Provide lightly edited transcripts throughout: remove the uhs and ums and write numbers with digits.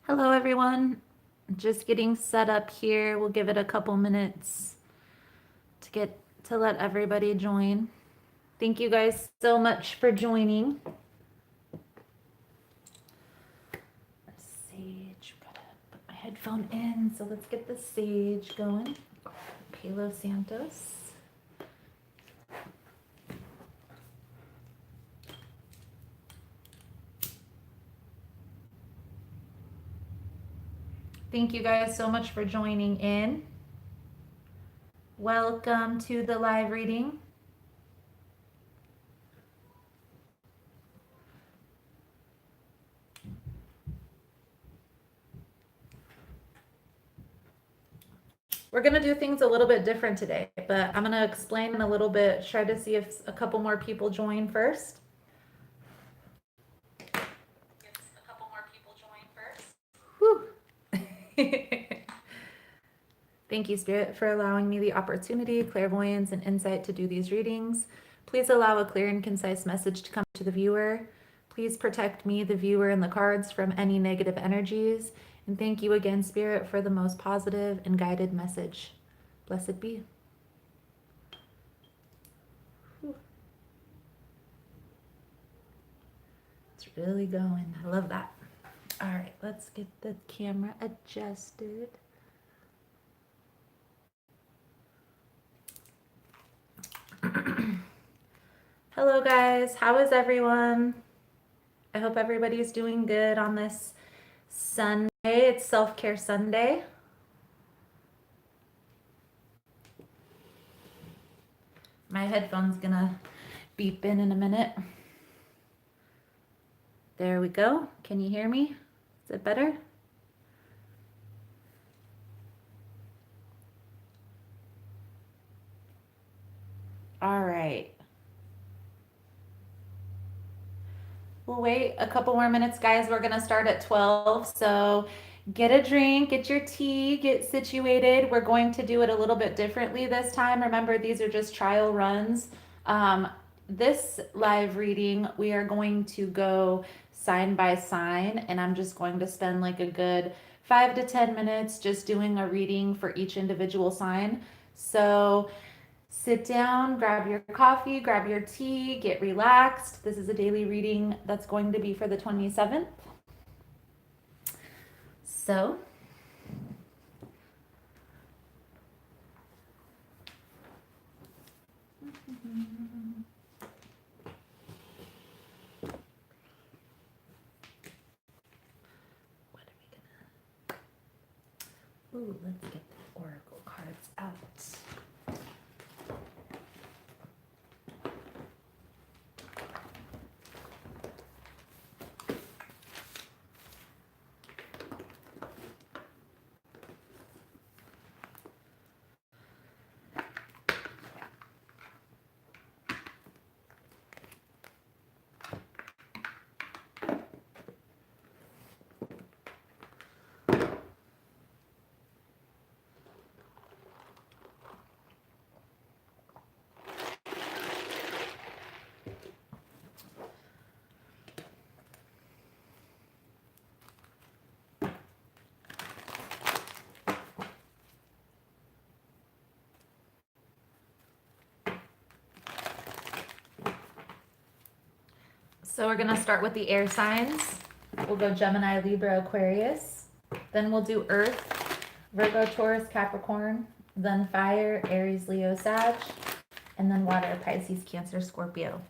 Hello, everyone. Just getting set up here. We'll give it a couple minutes to let everybody join. Thank you guys so much for joining. Sage, gotta put my headphone in. So let's get the sage going. Palo Santos. Thank you guys so much for joining in. Welcome to the live reading. We're going to do things a little bit different today, but I'm going to explain in a little bit, try to see if a couple more people join first. Thank you, Spirit, for allowing me the opportunity, clairvoyance, and insight to do these readings. Please allow a clear and concise message to come to the viewer. Please protect me, the viewer, and the cards from any negative energies. And thank you again, Spirit, for the most positive and guided message. Blessed be. It's really going. I love that. All right, let's get the camera adjusted. Hello, guys. How is everyone? I hope everybody's doing good on this Sunday. It's Self-Care Sunday. My headphone's gonna beep in a minute. There we go. Can you hear me? Is it better? All right. We'll wait a couple more minutes, guys. We're gonna start at 12. So get a drink, get your tea, get situated. We're going to do it a little bit differently this time. Remember, these are just trial runs. This live reading, we are going to go sign by sign, and I'm just going to spend like a good 5 to 10 minutes just doing a reading for each individual sign. So sit down, grab your coffee, grab your tea, get relaxed. This is a daily reading that's going to be for the 27th. So, what are we gonna? Ooh, let's get the oracle cards out. So we're gonna start with the air signs. We'll go Gemini, Libra, Aquarius. Then we'll do Earth, Virgo, Taurus, Capricorn. Then Fire, Aries, Leo, Sag. And then Water, Pisces, Cancer, Scorpio.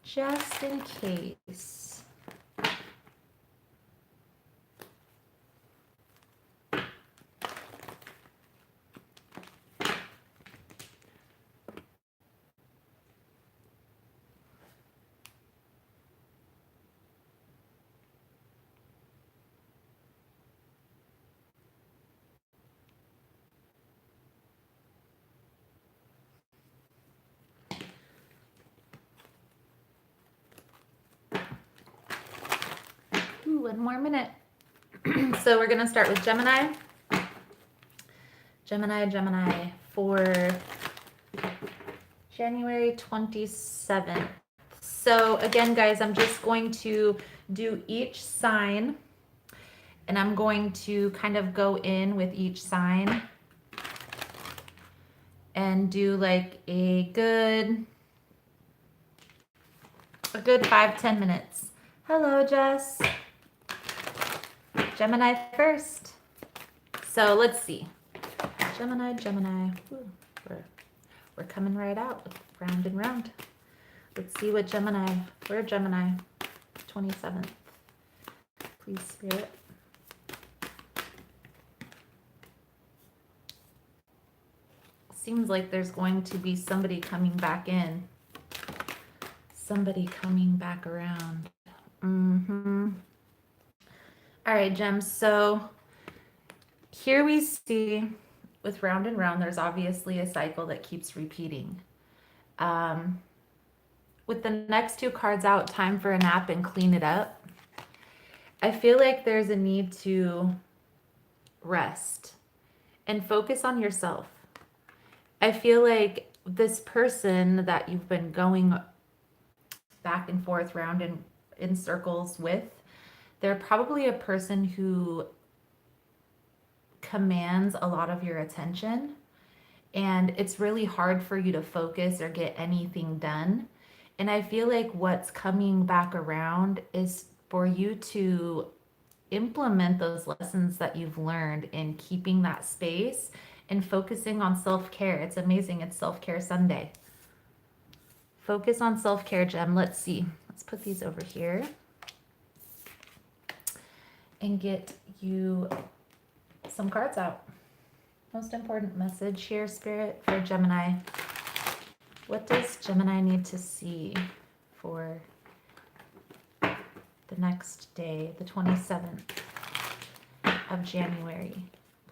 Just in case. Ooh, one more minute. So we're gonna start with Gemini. Gemini for January 27th. So again, guys, I'm just going to do each sign And I'm going to kind of go in with each sign and do like a good 5-10 minutes. Hello, Jess. Gemini first. So let's see. Gemini. Ooh, we're coming right out, round and round. Let's see what Gemini, where Gemini, 27th. Please, Spirit. Seems like there's going to be somebody coming back in. Somebody coming back around. All right, Gems. So here we see with round and round, there's obviously a cycle that keeps repeating. With the next two cards out, time for a nap and clean it up. I feel like there's a need to rest and focus on yourself. I feel like this person that you've been going back and forth, round and in circles with, they're probably a person who commands a lot of your attention, and it's really hard for you to focus or get anything done. And I feel like what's coming back around is for you to implement those lessons that you've learned in keeping that space and focusing on self-care. It's amazing. It's Self-Care Sunday. Focus on self-care, Gem. Let's see. Let's put these over here and get you some cards out. Most important message here, Spirit, for Gemini. What does Gemini need to see for the next day, the 27th of January?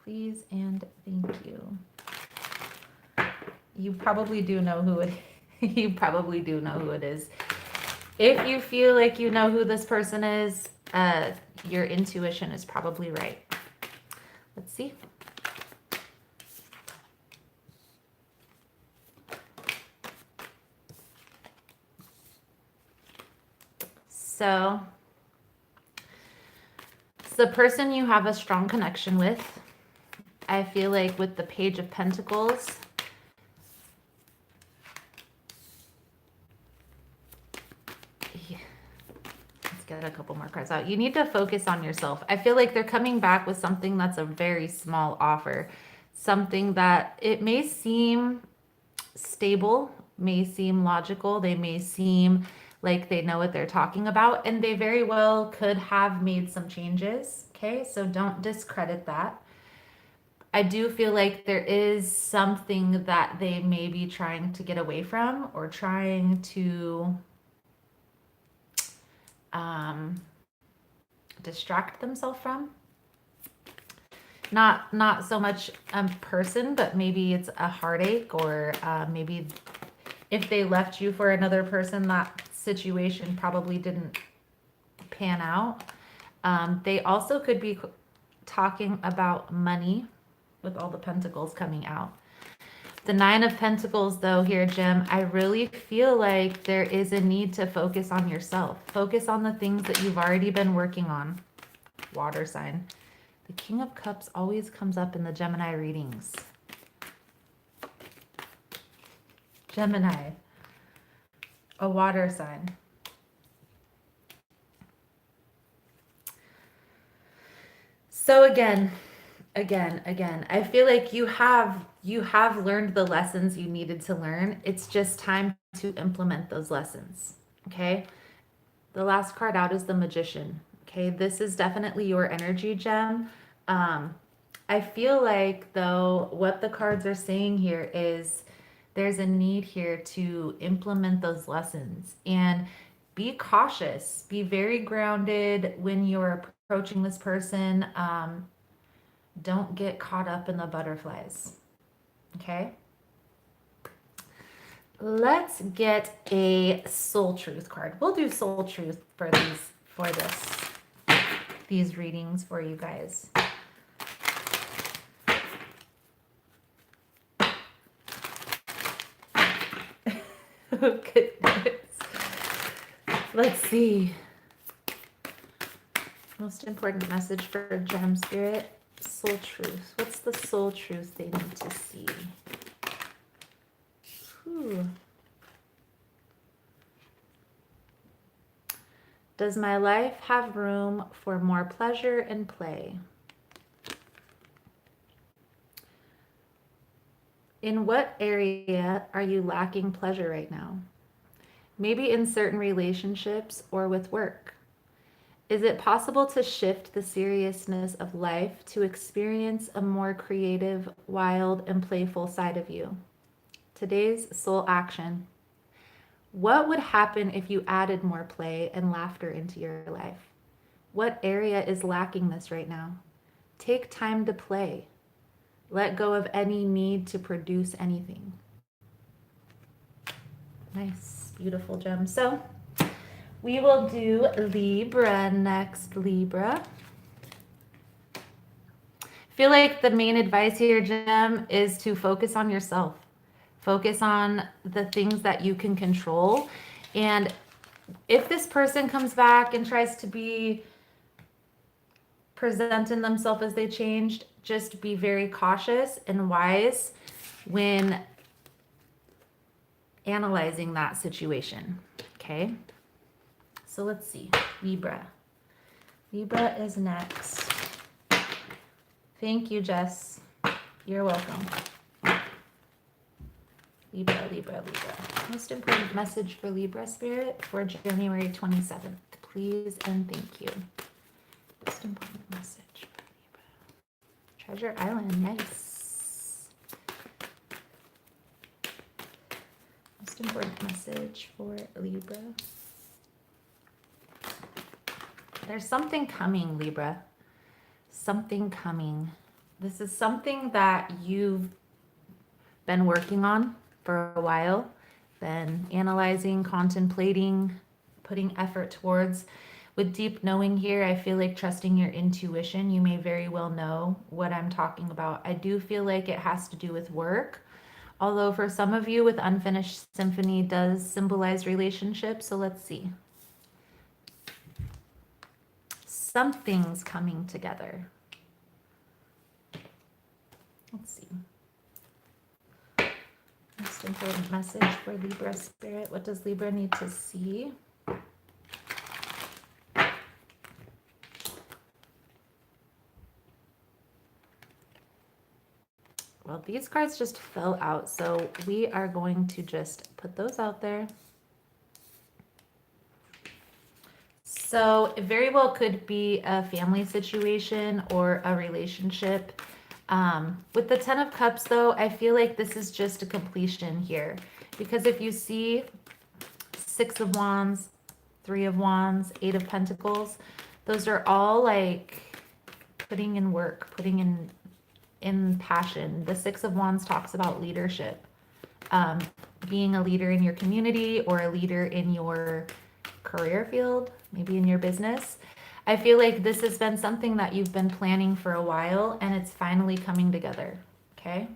Please and thank you. You probably do know who it you probably do know who it is. If you feel like you know who this person is, your intuition is probably right. Let's see. So it's the person you have a strong connection with. I feel like with the Page of Pentacles, let's get a couple more cards out. You need to focus on yourself. I feel like they're coming back with something that's a very small offer. Something that it may seem stable, may seem logical, they may seem like they know what they're talking about, and they very well could have made some changes. Okay, so don't discredit that. I do feel like there is something that they may be trying to get away from or trying to distract themselves from. Not so much a person, but maybe it's a heartache, or maybe if they left you for another person, that situation probably didn't pan out. They also could be talking about money with all the pentacles coming out. The Nine of Pentacles, though, here, Jim, I really feel like there is a need to focus on yourself. Focus on the things that you've already been working on. Water sign. The King of Cups always comes up in the Gemini readings. Gemini. A water sign. So again, I feel like you have learned the lessons you needed to learn. It's just time to implement those lessons. Okay. The last card out is the Magician. Okay. This is definitely your energy, Gem. I feel like, though, what the cards are saying here is there's a need here to implement those lessons and be cautious, be very grounded when you're approaching this person. Don't get caught up in the butterflies. Okay. Let's get a Soul Truth card. We'll do Soul Truth for these readings for you guys. Oh, goodness. Let's see. Most important message for Gem Spirit, soul truth. What's the soul truth they need to see? Whew. Does my life have room for more pleasure and play? In what area are you lacking pleasure right now? Maybe in certain relationships or with work. Is it possible to shift the seriousness of life to experience a more creative, wild, and playful side of you? Today's soul action. What would happen if you added more play and laughter into your life? What area is lacking this right now? Take time to play. Let go of any need to produce anything. Nice, beautiful gem. So we will do Libra next, Libra. I feel like the main advice here, Gem, is to focus on yourself. Focus on the things that you can control. And if this person comes back and tries to be presenting themselves as they changed, just be very cautious and wise when analyzing that situation. Okay? So let's see. Libra. Libra is next. Thank you, Jess. You're welcome. Libra, Libra, Libra. Most important message for Libra Spirit for January 27th. Please and thank you. Most important message for Libra. Treasure Island, nice. Most important message for Libra. There's something coming, Libra. Something coming. This is something that you've been working on for a while, been analyzing, contemplating, putting effort towards. With deep knowing here, I feel like trusting your intuition. You may very well know what I'm talking about. I do feel like it has to do with work. Although for some of you with unfinished symphony does symbolize relationships. So let's see. Something's coming together. Let's see. Most important message for Libra Spirit. What does Libra need to see? Well, these cards just fell out, so we are going to just put those out there. So it very well could be a family situation or a relationship. With the Ten of Cups, though, I feel like this is just a completion here. Because if you see Six of Wands, Three of Wands, Eight of Pentacles, those are all like putting in work, putting in passion. The Six of Wands talks about leadership, being a leader in your community or a leader in your career field, maybe in your business. I feel like this has been something that you've been planning for a while and it's finally coming together. Okay.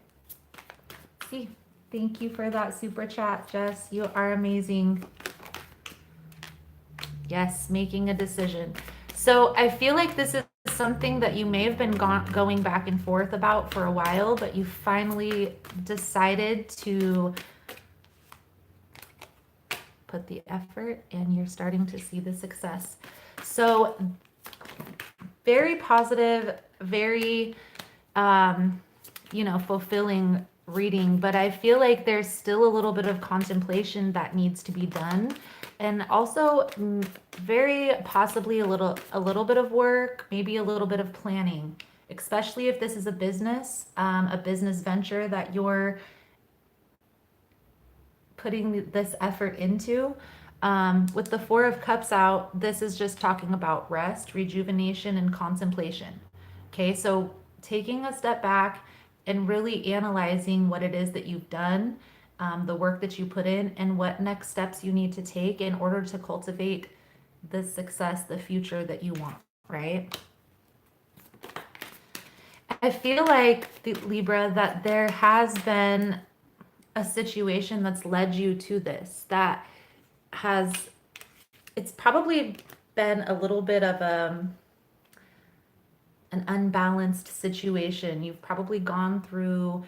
See, thank you for that super chat, Jess. You are amazing. Yes, making a decision. So I feel like this is something that you may have been going back and forth about for a while, but you finally decided to put the effort and you're starting to see the success. So very positive, very, fulfilling reading, but I feel like there's still a little bit of contemplation that needs to be done. And also very possibly a little bit of work, maybe a little bit of planning, especially if this is a business venture that you're putting this effort into. With the Four of Cups out, this is just talking about rest, rejuvenation, and contemplation. Okay, so taking a step back and really analyzing what it is that you've done, the work that you put in, and what next steps you need to take in order to cultivate the success, the future that you want, right? I feel like, Libra, that there has been a situation that's led you to this, that it's probably been a little bit of an unbalanced situation. You've probably gone through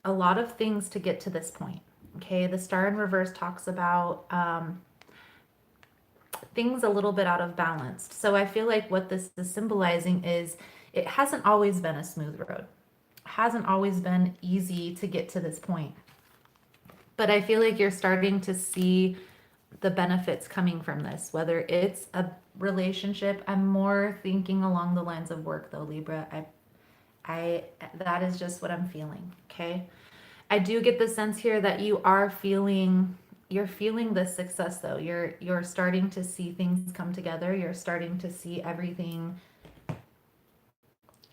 a lot of things to get to this point. Okay, the star in reverse talks about things a little bit out of balance. So I feel like what this is symbolizing is it hasn't always been a smooth road. It hasn't always been easy to get to this point. But I feel like you're starting to see the benefits coming from this, whether it's a relationship. I'm more thinking along the lines of work though, Libra. I that is just what I'm feeling, okay? I do get the sense here that you're feeling this success though. You're starting to see things come together. You're starting to see everything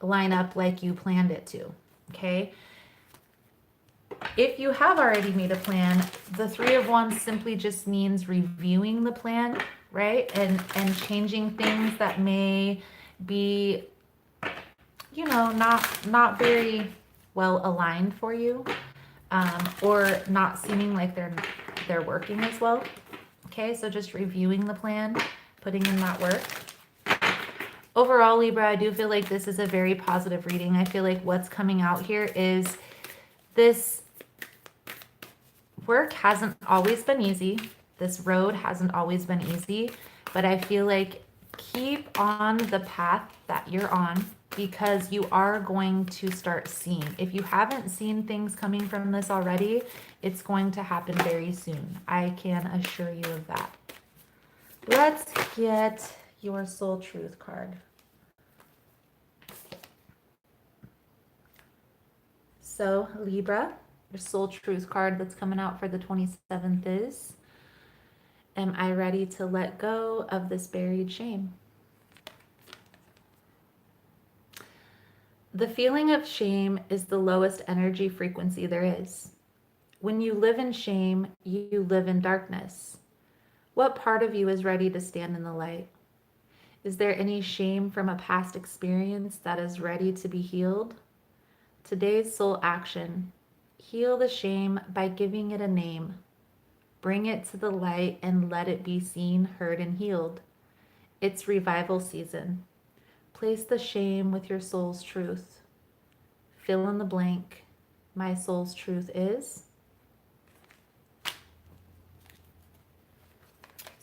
line up like you planned it to, okay? If you have already made a plan, the Three of Wands simply just means reviewing the plan, right? And changing things that may be, you know, not very well aligned for you, or not seeming like they're working as well. Okay, so just reviewing the plan, putting in that work. Overall, Libra, I do feel like this is a very positive reading. I feel like what's coming out here is this work hasn't always been easy. This road hasn't always been easy, but I feel like keep on the path that you're on, because you are going to start seeing. If you haven't seen things coming from this already, it's going to happen very soon. I can assure you of that. Let's get your soul truth card. So Libra, your soul truth card that's coming out for the 27th is, am I ready to let go of this buried shame? The feeling of shame is the lowest energy frequency there is. When you live in shame, you live in darkness. What part of you is ready to stand in the light? Is there any shame from a past experience that is ready to be healed? Today's soul action: heal the shame by giving it a name. Bring it to the light and let it be seen, heard, and healed. It's revival season. Place the shame with your soul's truth. Fill in the blank. My soul's truth is.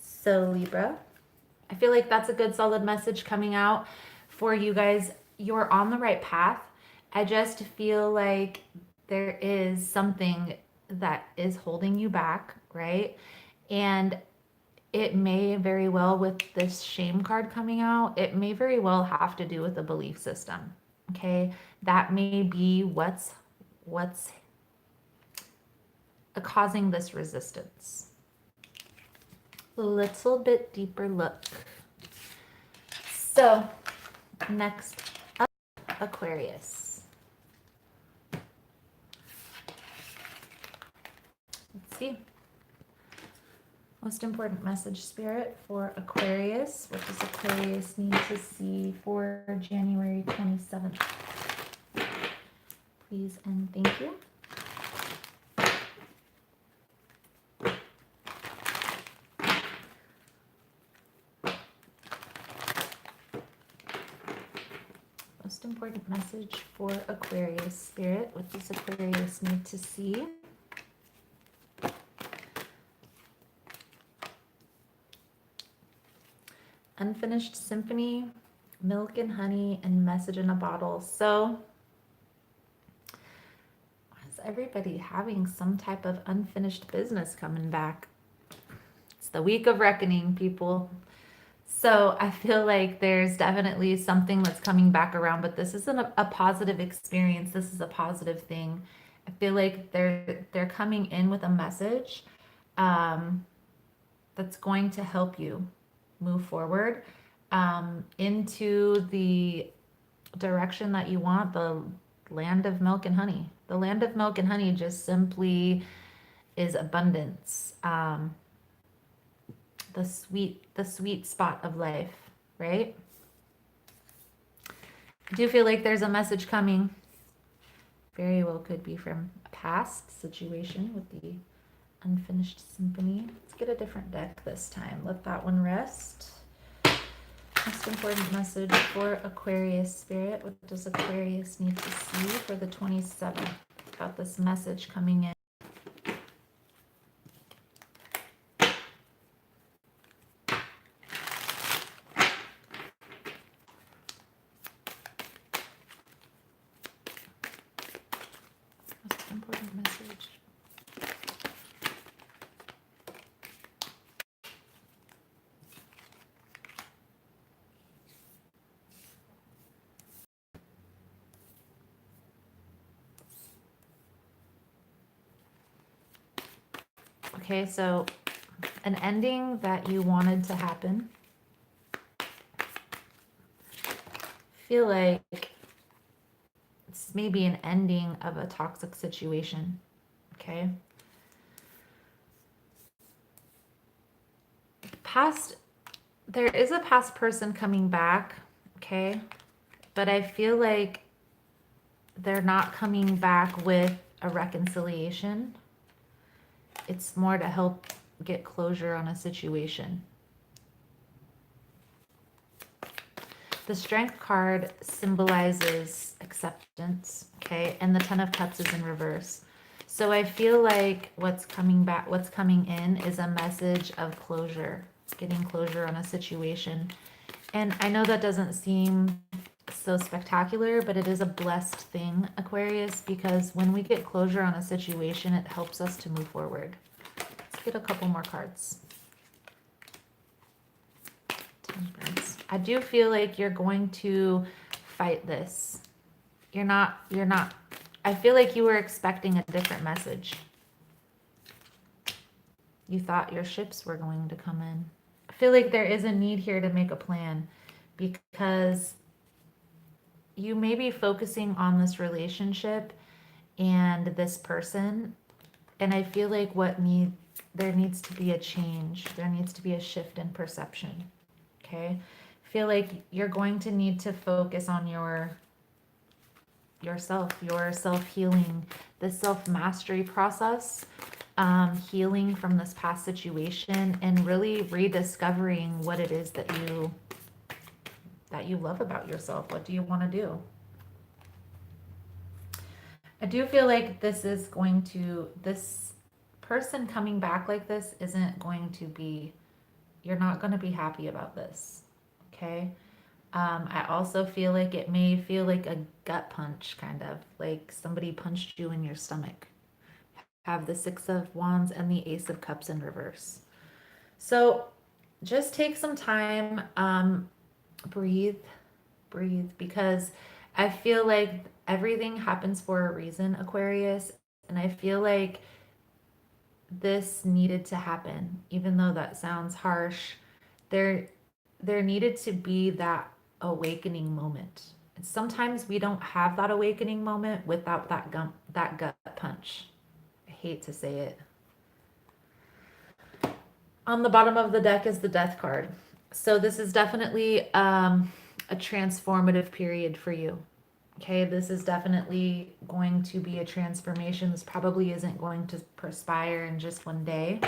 So Libra, I feel like that's a good solid message coming out for you guys. You're on the right path. I just feel like there is something that is holding you back, right? And it may very well, with this shame card coming out, it may very well have to do with a belief system, okay? That may be what's causing this resistance. A little bit deeper look. So next up, Aquarius. Let's see. Most important message, Spirit, for Aquarius. What does Aquarius need to see for January 27th? Please and thank you. Most important message for Aquarius, Spirit. What does Aquarius need to see? Unfinished Symphony, Milk and Honey, and Message in a Bottle. So is everybody having some type of unfinished business coming back? It's the week of reckoning, people. So I feel like there's definitely something that's coming back around, but this isn't a positive experience. This is a positive thing. I feel like they're coming in with a message that's going to help you move forward into the direction that you want, the land of milk and honey. The land of milk and honey just simply is abundance. The sweet spot of life, right? I do feel like there's a message coming. Very well could be from a past situation with the Unfinished Symphony. Let's get a different deck this time. Let that one rest. Most Most important message for Aquarius spirit. What does Aquarius need to see for the 27th? Got this message coming in. Most important message. Okay, so an ending that you wanted to happen. Feel like it's maybe an ending of a toxic situation. Okay. There is a past person coming back. Okay. But I feel like they're not coming back with a reconciliation. It's more to help get closure on a situation. The Strength card symbolizes acceptance, okay? And the Ten of Cups is in reverse. So I feel like what's coming in is a message of closure, getting closure on a situation. And I know that doesn't seem so spectacular, but it is a blessed thing, Aquarius, because when we get closure on a situation, it helps us to move forward. Let's get a couple more cards. Temperance. I do feel like you're going to fight this. You're not. I feel like you were expecting a different message. You thought your ships were going to come in. I feel like there is a need here to make a plan because you may be focusing on this relationship and this person. And I feel like there needs to be a change. There needs to be a shift in perception. Okay. I feel like you're going to need to focus on yourself, your self-healing, the self-mastery process, healing from this past situation and really rediscovering what it is that you love about yourself. What do you want to do? I do feel like this person coming back like this isn't going to be, you're not going to be happy about this. Okay. I also feel like it may feel like a gut punch, kind of like somebody punched you in your stomach. Have the Six of Wands and the Ace of Cups in reverse. So just take some time, breathe, because I feel like everything happens for a reason, Aquarius. And I feel like this needed to happen, even though that sounds harsh. There needed to be that awakening moment. And sometimes we don't have that awakening moment without that gut punch. I hate to say it. On the bottom of the deck is the Death card. So this is definitely a transformative period for you. Okay, this is definitely going to be a transformation. This probably isn't going to perspire in just one day.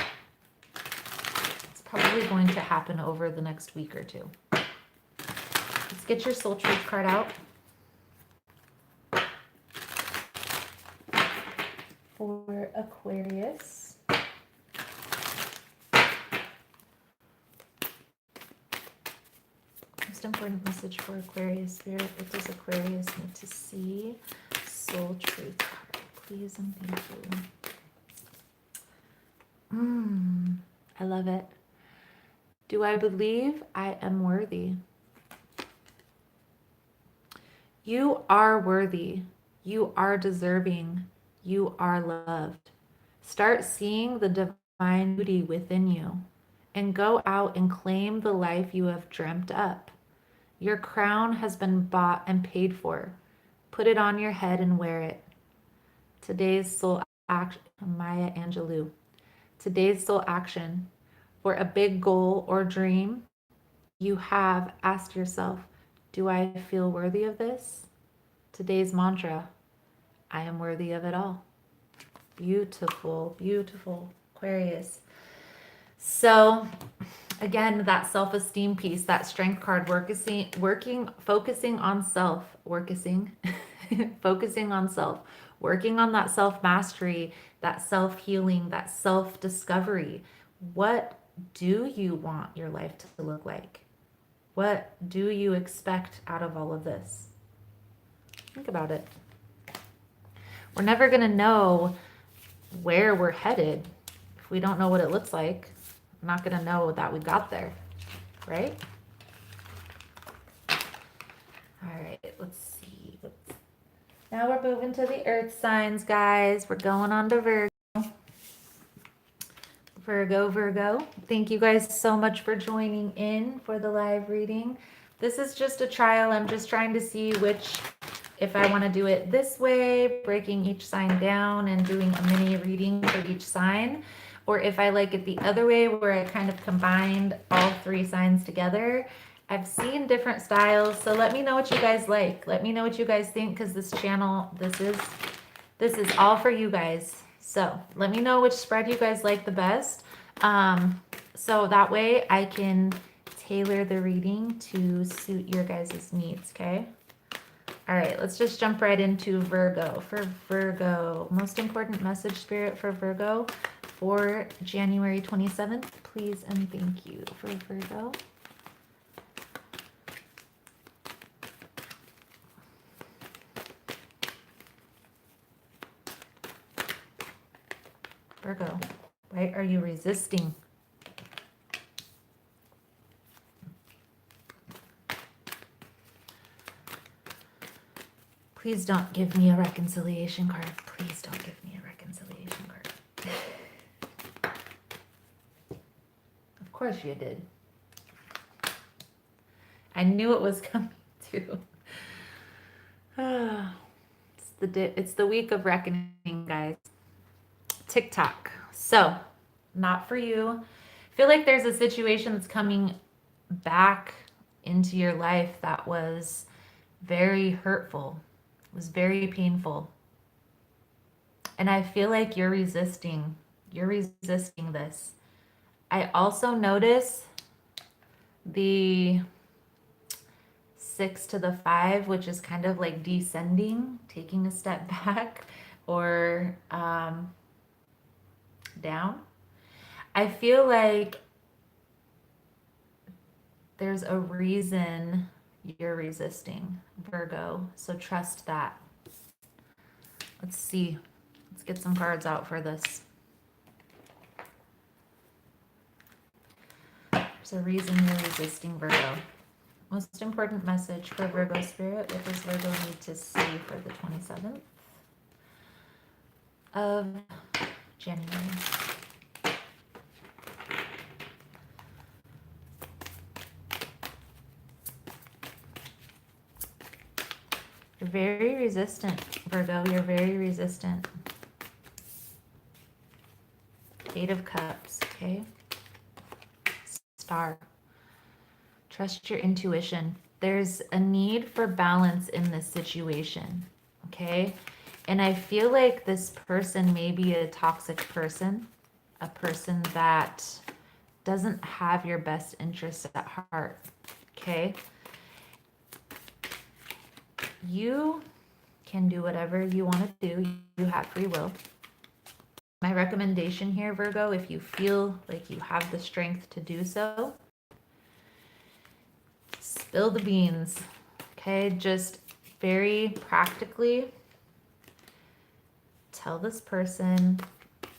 It's probably going to happen over the next week or two. Let's get your Soul Truth card out. For Aquarius. Most important message for Aquarius spirit. What does Aquarius need to see? Soul Truth card, please and thank you. I love it. Do I believe I am worthy? You are worthy. You are deserving. You are loved. Start seeing the divine beauty within you and go out and claim the life you have dreamt up. Your crown has been bought and paid for. Put it on your head and wear it. Today's soul action, Maya Angelou. Today's soul action. For a big goal or dream you have, asked yourself, do I feel worthy of this? Today's mantra, I am worthy of it all. Beautiful, beautiful, Aquarius. So Again, that self-esteem piece, that strength card, focusing on self, focusing on self, working on that self-mastery, that self-healing, that self-discovery. What do you want your life to look like? What do you expect out of all of this? Think about it. We're never going to know where we're headed if we don't know what it looks like. We're not going to know that we got there, right? All right, let's see. Now we're moving to the earth signs, guys. We're going on to Virgo. Virgo. Thank you guys so much for joining in for the live reading. This is just a trial. I'm just trying to see if I want to do it this way, breaking each sign down and doing a mini reading for each sign, or if I like it the other way where I kind of combined all 3 signs together. I've seen different styles, so let me know what you guys like. Let me know what you guys think, because this channel, this is all for you guys. So let me know which spread you guys like the best. So that way I can tailor the reading to suit your guys' needs, okay? All right, let's just jump right into Virgo. For Virgo, most important message, Spirit, for Virgo for January 27th, please and thank you for Virgo. Virgo, why are you resisting? Please don't give me a reconciliation card. Please don't give me a reconciliation card. Of course you did. I knew it was coming too. It's the week of reckoning, guys. TikTok. So, not for you. I feel like there's a situation that's coming back into your life that was very hurtful. It was very painful. And I feel like you're resisting. You're resisting this. I also notice the 6 to the 5, which is kind of like descending, taking a step back or down. I feel like there's a reason you're resisting, Virgo. So trust that. Let's see. Let's get some cards out for this. There's a reason you're resisting, Virgo. Most important message for Virgo Spirit. What does Virgo need to see for the 27th of January? You're very resistant, Virgo. You're very resistant. 8 of Cups, okay? Star. Trust your intuition. There's a need for balance in this situation, okay? And I feel like this person may be a toxic person, a person that doesn't have your best interests at heart, okay? You can do whatever you want to do. You have free will. My recommendation here, Virgo, if you feel like you have the strength to do so, spill the beans, okay? Just very practically tell this person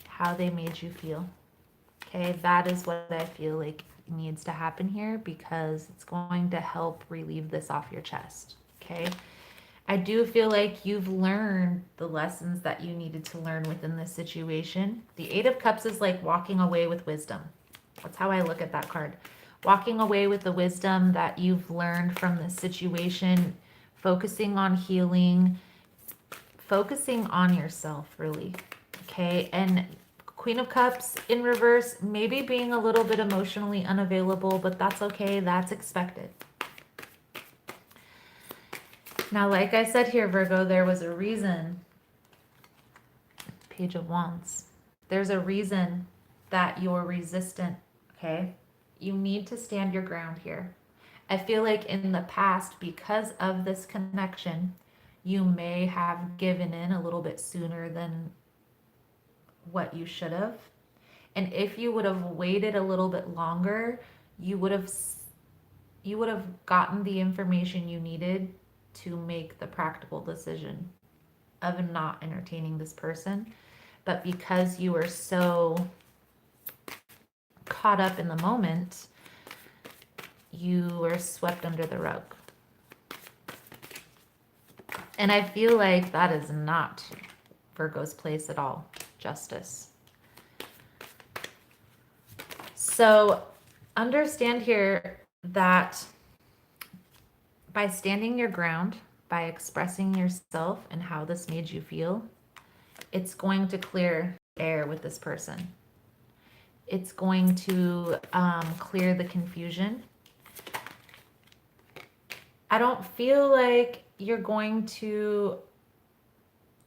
how they made you feel, okay? That is what I feel like needs to happen here, because it's going to help relieve this off your chest, okay? I do feel like you've learned the lessons that you needed to learn within this situation. The 8 of Cups is like walking away with wisdom. That's how I look at that card. Walking away with the wisdom that you've learned from this situation, focusing on healing, focusing on yourself, really, okay? And Queen of Cups in reverse, maybe being a little bit emotionally unavailable, but that's okay. That's expected. Now, like I said here, Virgo, there was a reason. Page of Wands. There's a reason that you're resistant, okay? You need to stand your ground here. I feel like in the past, because of this connection, you may have given in a little bit sooner than what you should have. And if you would have waited a little bit longer, you would have gotten the information you needed to make the practical decision of not entertaining this person. But because you were so caught up in the moment, you were swept under the rug. And I feel like that is not Virgo's place at all. Justice. So understand here that by standing your ground, by expressing yourself and how this made you feel, it's going to clear air with this person. It's going to clear the confusion. I don't feel like you're going to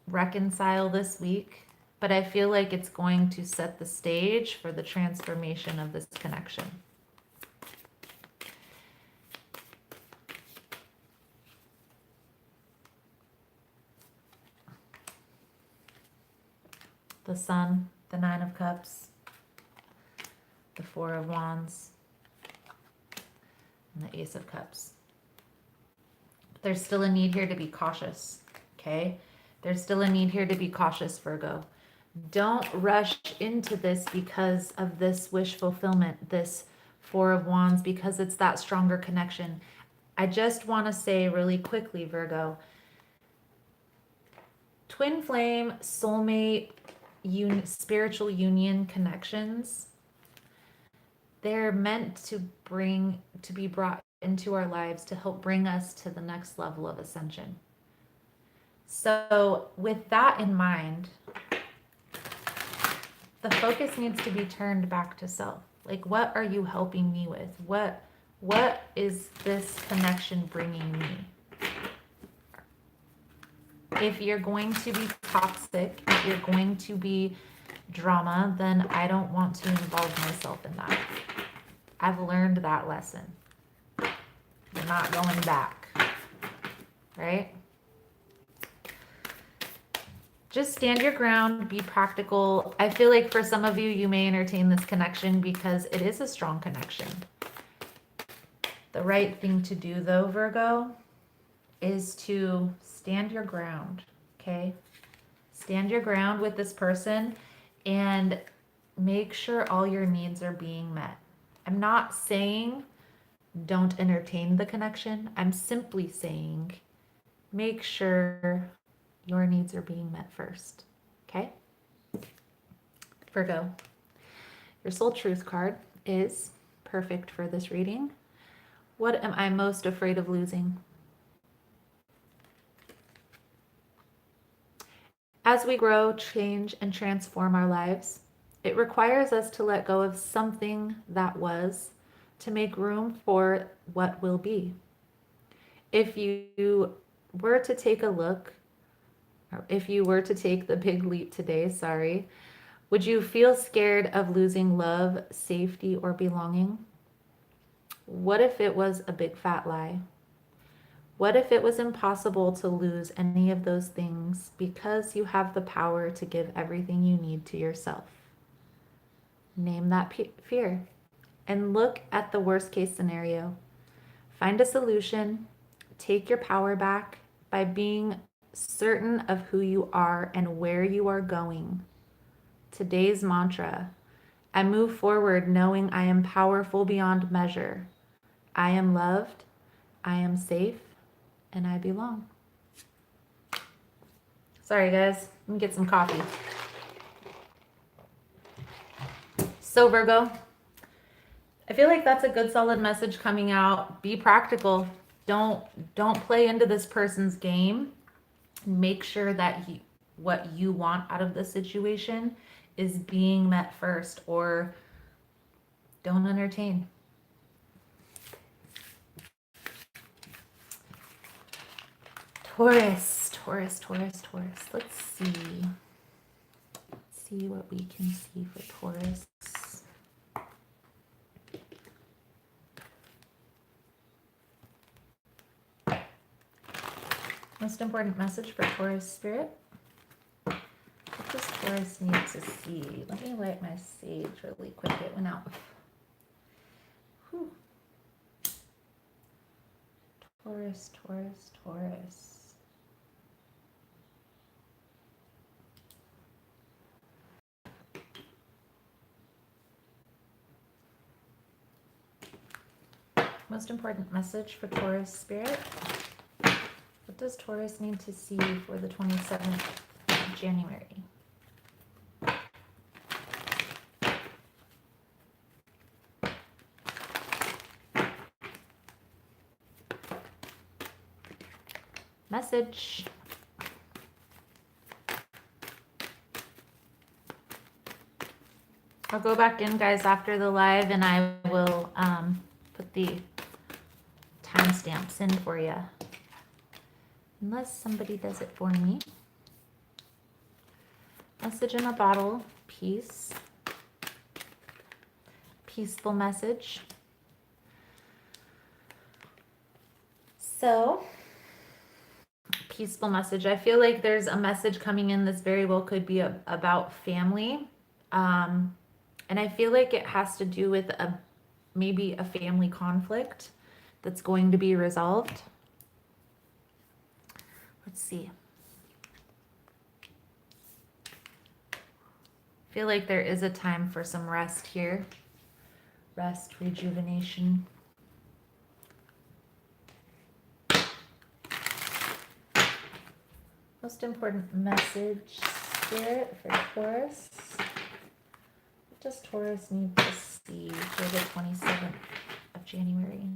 reconcile this week, but I feel like it's going to set the stage for the transformation of this connection. The Sun, the Nine of Cups, the Four of Wands, and the Ace of Cups. There's still a need here to be cautious, okay? There's still a need here to be cautious, Virgo. Don't rush into this because of this wish fulfillment, this Four of Wands, because it's that stronger connection. I just want to say really quickly, Virgo, twin flame, soulmate, spiritual union connections, they're meant to be brought into our lives to help bring us to the next level of ascension. So with that in mind, the focus needs to be turned back to self. Like, what are you helping me with? What is this connection bringing me? If you're going to be toxic, if you're going to be drama, then I don't want to involve myself in that. I've learned that lesson. You're not going back, right? Just stand your ground, be practical. I feel like for some of you, you may entertain this connection because it is a strong connection. The right thing to do though, Virgo, is to stand your ground, okay? Stand your ground with this person and make sure all your needs are being met. I'm not saying don't entertain the connection. I'm simply saying make sure your needs are being met first, okay? Virgo, your soul truth card is perfect for this reading. What am I most afraid of losing? As we grow, change, and transform our lives, it requires us to let go of something that was to make room for what will be. If you were to take a look, or if you were to take the big leap today, would you feel scared of losing love, safety, or belonging? What if it was a big fat lie? What if it was impossible to lose any of those things because you have the power to give everything you need to yourself? Name that fear and look at the worst case scenario. Find a solution. Take your power back by being certain of who you are and where you are going. Today's mantra: I move forward knowing I am powerful beyond measure. I am loved, I am safe, and I belong. Sorry guys, let me get some coffee. So Virgo, I feel like that's a good solid message coming out. Be practical. Don't play into this person's game. Make sure that what you want out of the situation is being met first, or don't entertain. Taurus. Let's see what we can see for Taurus. Most important message for Taurus spirit. What does Taurus need to see? Let me light my sage really quick. It went out. Whew. Taurus, Taurus, Taurus. Most important message for Taurus spirit. What does Taurus need to see for the 27th of January? Message. I'll go back in, guys, after the live, and I will put the timestamps in for you. Unless somebody does it for me. Message in a bottle. Peace. Peaceful message. So, peaceful message. I feel like there's a message coming in. This very well could be about family. And I feel like it has to do with maybe a family conflict that's going to be resolved. Let's see. I feel like there is a time for some rest here. Rest, rejuvenation. Most important message, Spirit, for Taurus. What does Taurus need to see for the 27th of January?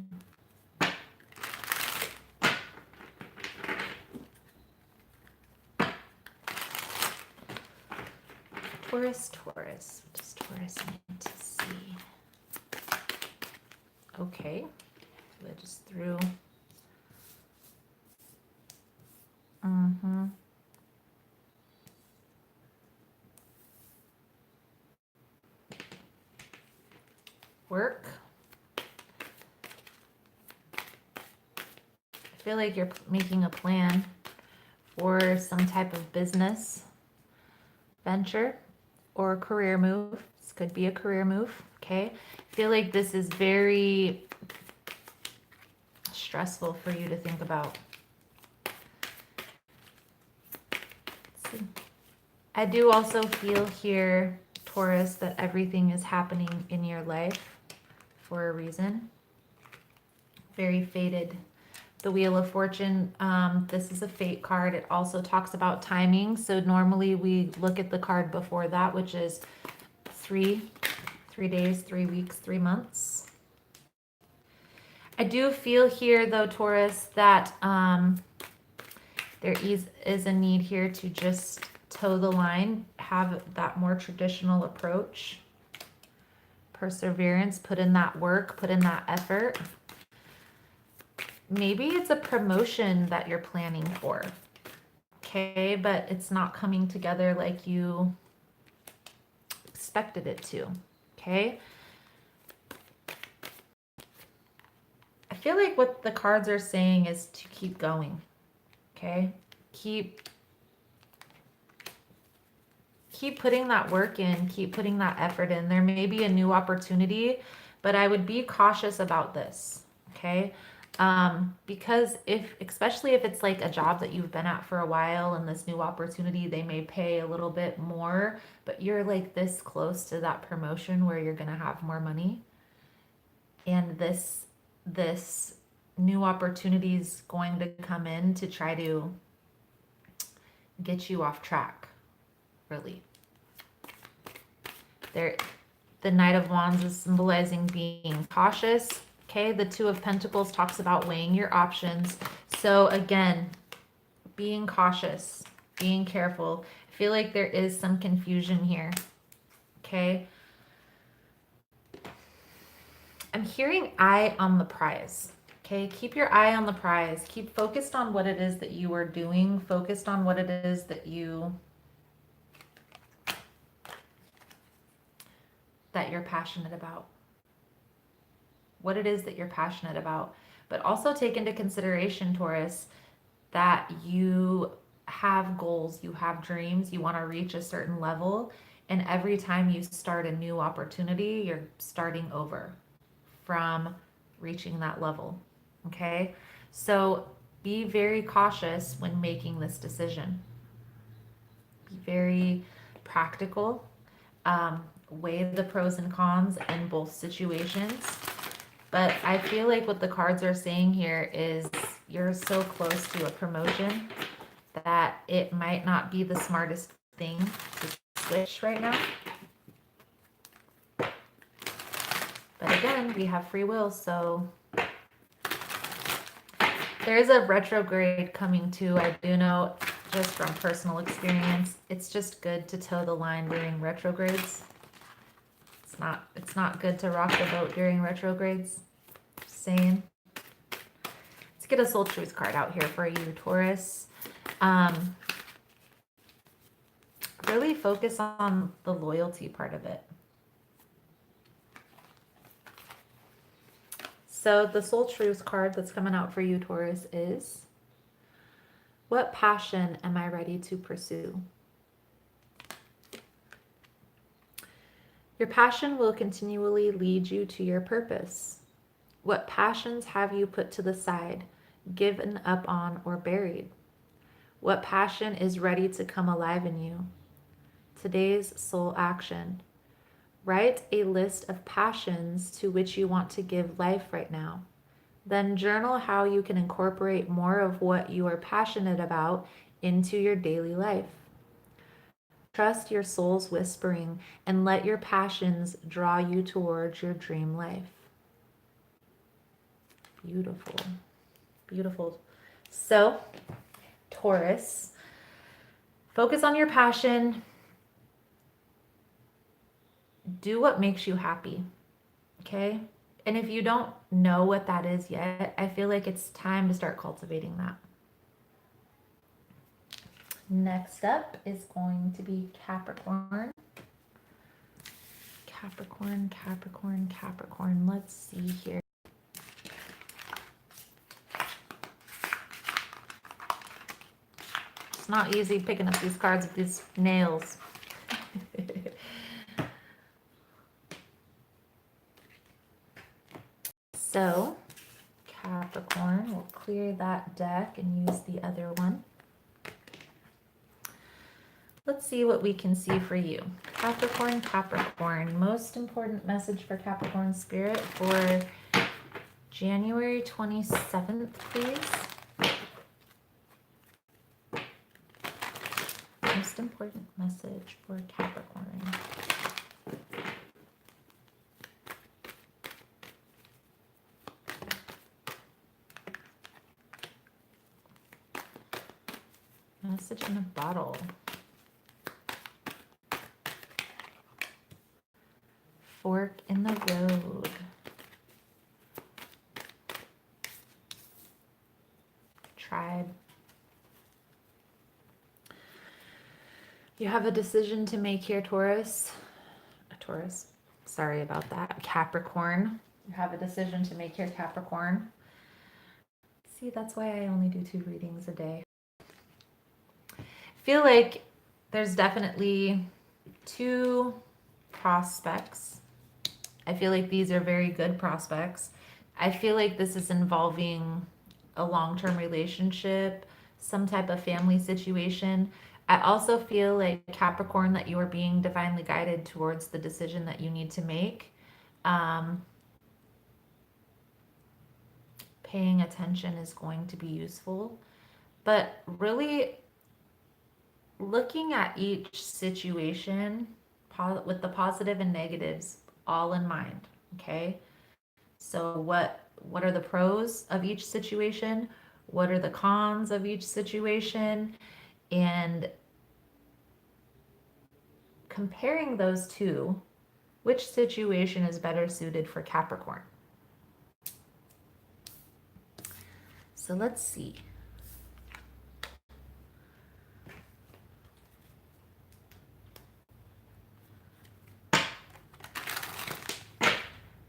Taurus, Taurus. What does Taurus need to see? Okay. So I just threw. Work. I feel like you're making a plan for some type of business venture or a career move. This could be a career move, okay? I feel like this is very stressful for you to think about. Let's see. I do also feel here, Taurus, that everything is happening in your life for a reason. Very fated. The Wheel of Fortune, this is a fate card. It also talks about timing. So normally we look at the card before that, which is 3 days, 3 weeks, 3 months. I do feel here though, Taurus, that there is a need here to just toe the line, have that more traditional approach. Perseverance, put in that work, put in that effort. Maybe it's a promotion that you're planning for, okay? But it's not coming together like you expected it to, okay? I feel like what the cards are saying is to keep going, okay? Keep putting that work in, keep putting that effort in. There may be a new opportunity, but I would be cautious about this, okay? Because especially if it's like a job that you've been at for a while and this new opportunity, they may pay a little bit more, but you're like this close to that promotion where you're going to have more money. And this new opportunity is going to come in to try to get you off track, really. The Knight of Wands is symbolizing being cautious. Okay, the Two of Pentacles talks about weighing your options. So again, being cautious, being careful. I feel like there is some confusion here. Okay. I'm hearing eye on the prize. Okay, keep your eye on the prize. Keep focused on what it is that you are doing. Focused on what it is that you're passionate about. What it is that you're passionate about. But also take into consideration, Taurus, that you have goals, you have dreams, you want to reach a certain level. And every time you start a new opportunity, you're starting over from reaching that level. Okay. So be very cautious when making this decision. Be very practical. Weigh the pros and cons in both situations. But I feel like what the cards are saying here is you're so close to a promotion that it might not be the smartest thing to switch right now. But again, we have free will, so there is a retrograde coming too. I do know just from personal experience, it's just good to toe the line during retrogrades. It's not good to rock the boat during retrogrades. Just saying. Let's get a soul truth card out here for you, Taurus. Really focus on the loyalty part of it. So the soul truth card that's coming out for you, Taurus, is what passion am I ready to pursue? Your passion will continually lead you to your purpose. What passions have you put to the side, given up on, or buried? What passion is ready to come alive in you? Today's soul action. Write a list of passions to which you want to give life right now. Then journal how you can incorporate more of what you are passionate about into your daily life. Trust your soul's whispering and let your passions draw you towards your dream life. Beautiful. Beautiful. So, Taurus, focus on your passion. Do what makes you happy. Okay? And if you don't know what that is yet, I feel like it's time to start cultivating that. Next up is going to be Capricorn. Capricorn, Capricorn, Capricorn. Let's see here. It's not easy picking up these cards with these nails. So, Capricorn, we'll clear that deck and use the other one. Let's see what we can see for you. Capricorn, Capricorn. Most important message for Capricorn spirit for January 27th, please. Most important message for Capricorn. Message in a bottle. Fork in the road. Tribe. You have a decision to make here, Taurus. Taurus. Sorry about that. Capricorn. You have a decision to make here, Capricorn. See, that's why I only do 2 readings a day. I feel like there's definitely 2 prospects. I feel like these are very good prospects. I feel like this is involving a long-term relationship, some type of family situation. I also feel like, Capricorn, that you are being divinely guided towards the decision that you need to make. Paying attention is going to be useful, but really looking at each situation with the positive and negatives all in mind, okay? So what are the pros of each situation? What are the cons of each situation? And comparing those two, which situation is better suited for Capricorn? So let's see.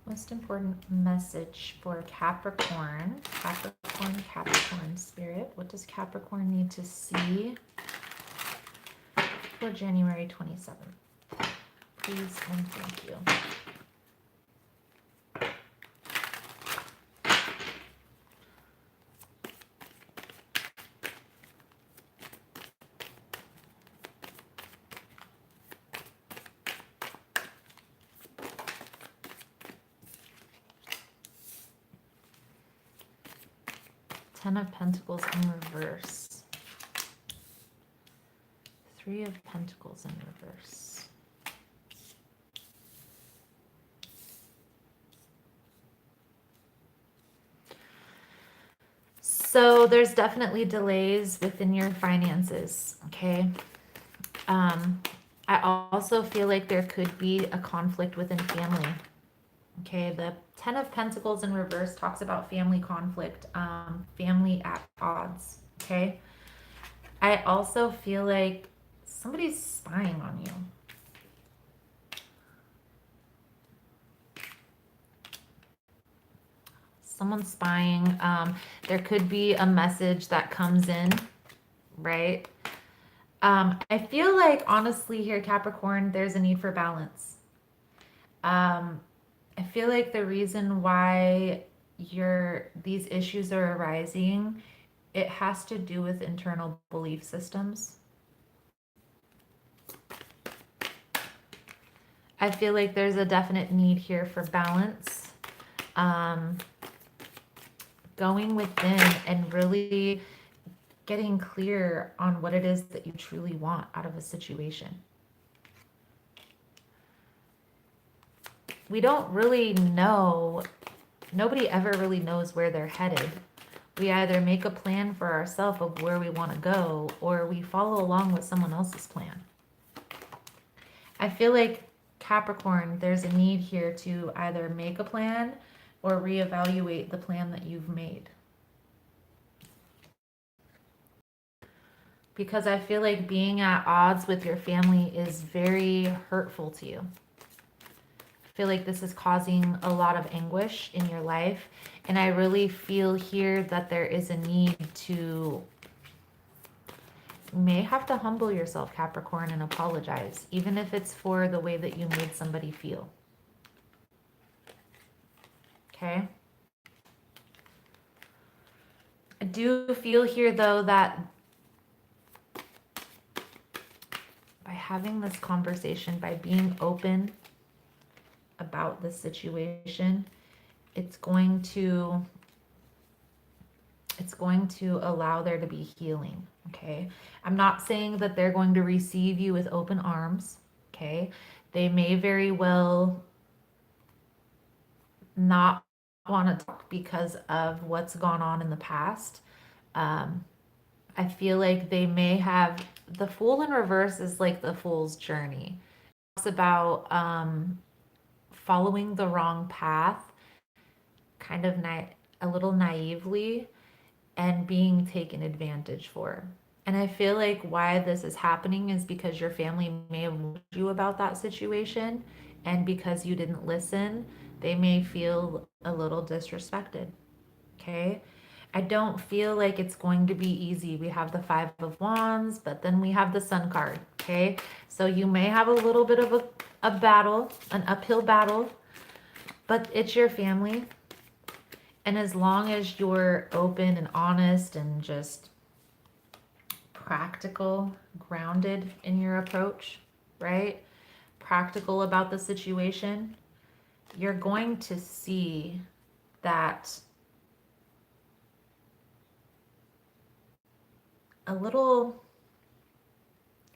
Most important message for Capricorn. Capricorn Capricorn spirit. What does Capricorn need to see for January 27th? Please and thank you. Ten of Pentacles in reverse. Three of Pentacles in reverse. So there's definitely delays within your finances, okay? I also feel like there could be a conflict within family. Okay, the Ten of Pentacles in reverse talks about family conflict, family at odds, okay? I also feel like somebody's spying on you. Someone's spying. There could be a message that comes in, right? I feel like, honestly, here, Capricorn, there's a need for balance. I feel like the reason why these issues are arising, it has to do with internal belief systems. I feel like there's a definite need here for balance. Going within and really getting clear on what it is that you truly want out of a situation. We don't really know, nobody ever really knows where they're headed. We either make a plan for ourselves of where we want to go, or we follow along with someone else's plan. I feel like, Capricorn, there's a need here to either make a plan or reevaluate the plan that you've made. Because I feel like being at odds with your family is very hurtful to you. I feel like this is causing a lot of anguish in your life. And I really feel here that there is a need to, you may have to humble yourself, Capricorn, and apologize, even if it's for the way that you made somebody feel. Okay? I do feel here, though, that by having this conversation, by being open about the situation, it's going to allow there to be healing, okay? I'm not saying that they're going to receive you with open arms, okay? They may very well not want to talk because of what's gone on in the past. I feel like they may have, the Fool in reverse is like the Fool's journey. It talks about following the wrong path, kind of a little naively, and being taken advantage for. And I feel like why this is happening is because your family may have warned you about that situation, and because you didn't listen, they may feel a little disrespected. Okay? I don't feel like it's going to be easy. We have the Five of Wands, but then we have the Sun card. Okay? So you may have a little bit of a battle, an uphill battle, but it's your family. And as long as you're open and honest and just practical, grounded in your approach, right? Practical about the situation, you're going to see that a little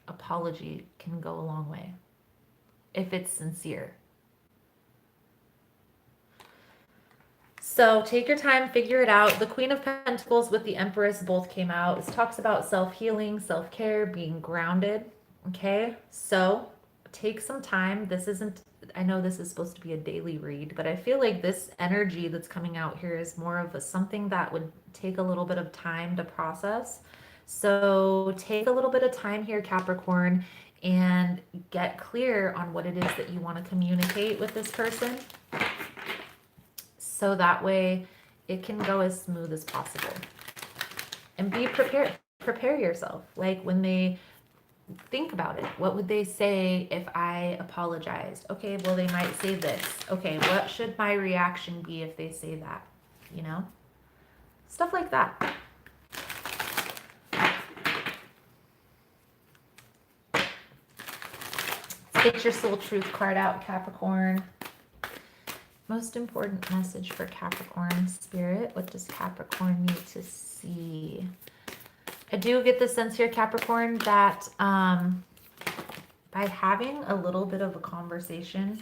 apology can go a long way if it's sincere. So take your time, figure it out. The Queen of Pentacles with the Empress both came out. This talks about self-healing, self-care, being grounded. Okay, so take some time. This isn't, I know this is supposed to be a daily read, but I feel like this energy that's coming out here is more of something that would take a little bit of time to process. So take a little bit of time here, Capricorn, and get clear on what it is that you want to communicate with this person. So that way it can go as smooth as possible. And be prepared. Prepare yourself. Like when they think about it, what would they say if I apologized? Okay, well, they might say this. Okay, what should my reaction be if they say that? You know? Stuff like that. Let's get your soul truth card out, Capricorn. Most important message for Capricorn spirit. What does Capricorn need to see? I do get the sense here, Capricorn, that by having a little bit of a conversation,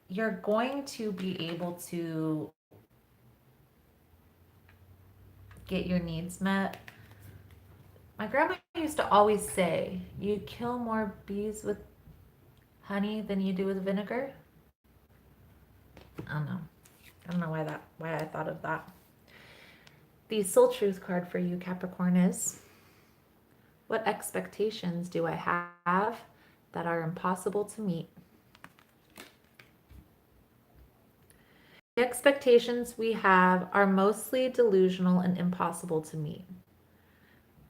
you're going to be able to get your needs met. My grandma used to always say, you kill more bees with honey than you do with vinegar. I don't know. I don't know why I thought of that. The soul truth card for you, Capricorn, is what expectations do I have that are impossible to meet? The expectations we have are mostly delusional and impossible to meet.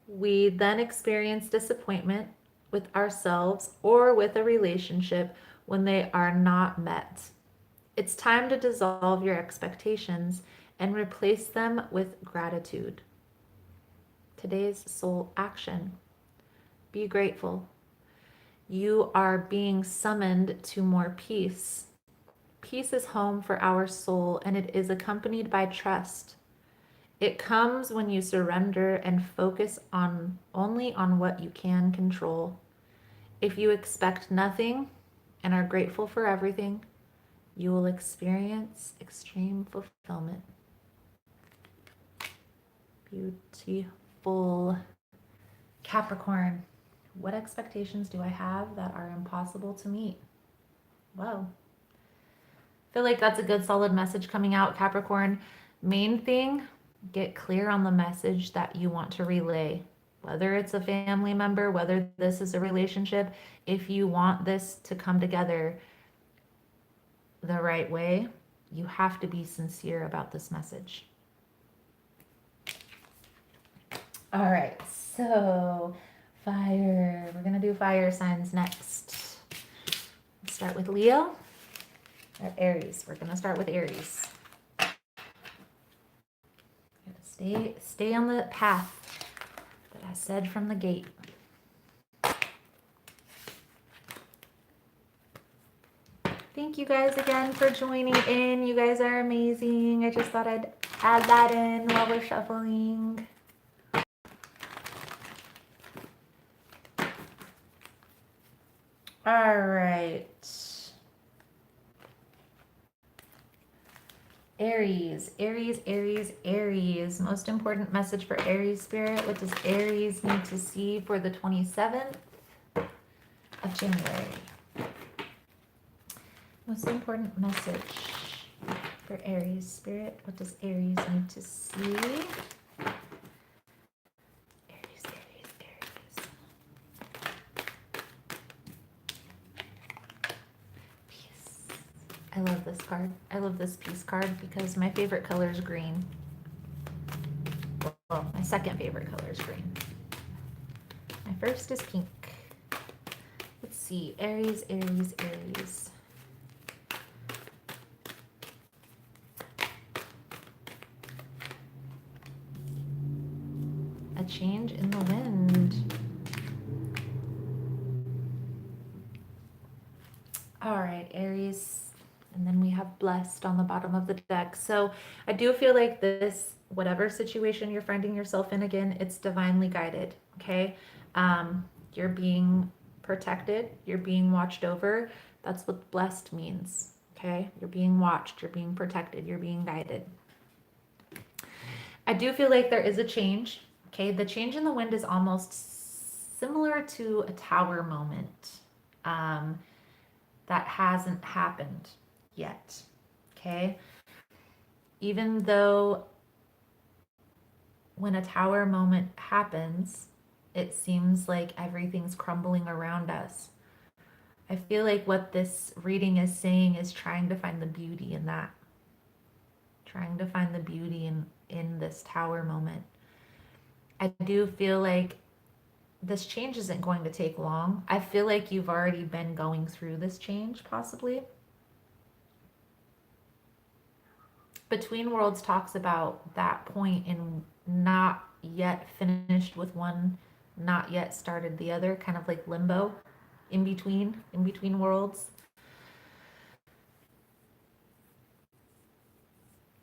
We then experience disappointment with ourselves or with a relationship when they are not met. It's time to dissolve your expectations and replace them with gratitude. Today's soul action. Be grateful. You are being summoned to more peace. Peace is home for our soul, and it is accompanied by trust. It comes when you surrender and focus only on what you can control. If you expect nothing and are grateful for everything, you will experience extreme fulfillment. Beautiful. Capricorn, what expectations do I have that are impossible to meet? Whoa. I feel like that's a good solid message coming out, Capricorn. Main thing, get clear on the message that you want to relay. Whether it's a family member, whether this is a relationship, if you want this to come together the right way, you have to be sincere about this message. All right, so fire. We're going to do fire signs next. Let's start with Leo or Aries. We're going to start with Aries. Stay on the path that I said from the gate. Thank you guys again for joining in. You guys are amazing. I just thought I'd add that in while we're shuffling. All right. Aries, Aries, Aries, Aries. Most important message for Aries spirit. What does Aries need to see for the 27th of January? Most important message for Aries spirit. What does Aries need to see? Aries, Aries, Aries. Peace. I love this card. I love this peace card because my favorite color is green. Well, my second favorite color is green. My first is pink. Let's see. Aries, Aries, Aries. A change in the wind. All right, Aries. And then we have blessed on the bottom of the deck. So I do feel like this, whatever situation you're finding yourself in, again, it's divinely guided, okay? You're being protected. You're being watched over. That's what blessed means, okay? You're being watched. You're being protected. You're being guided. I do feel like there is a change, okay? The change in the wind is almost similar to a tower moment that hasn't happened yet, okay? Even though when a tower moment happens, it seems like everything's crumbling around us. I feel like what this reading is saying is trying to find the beauty in that. trying to find the beauty in this Tower moment. I do feel like this change isn't going to take long. I feel like you've already been going through this change, possibly. Between Worlds talks about that point in not yet finished with one, not yet started the other, kind of like limbo, in between worlds.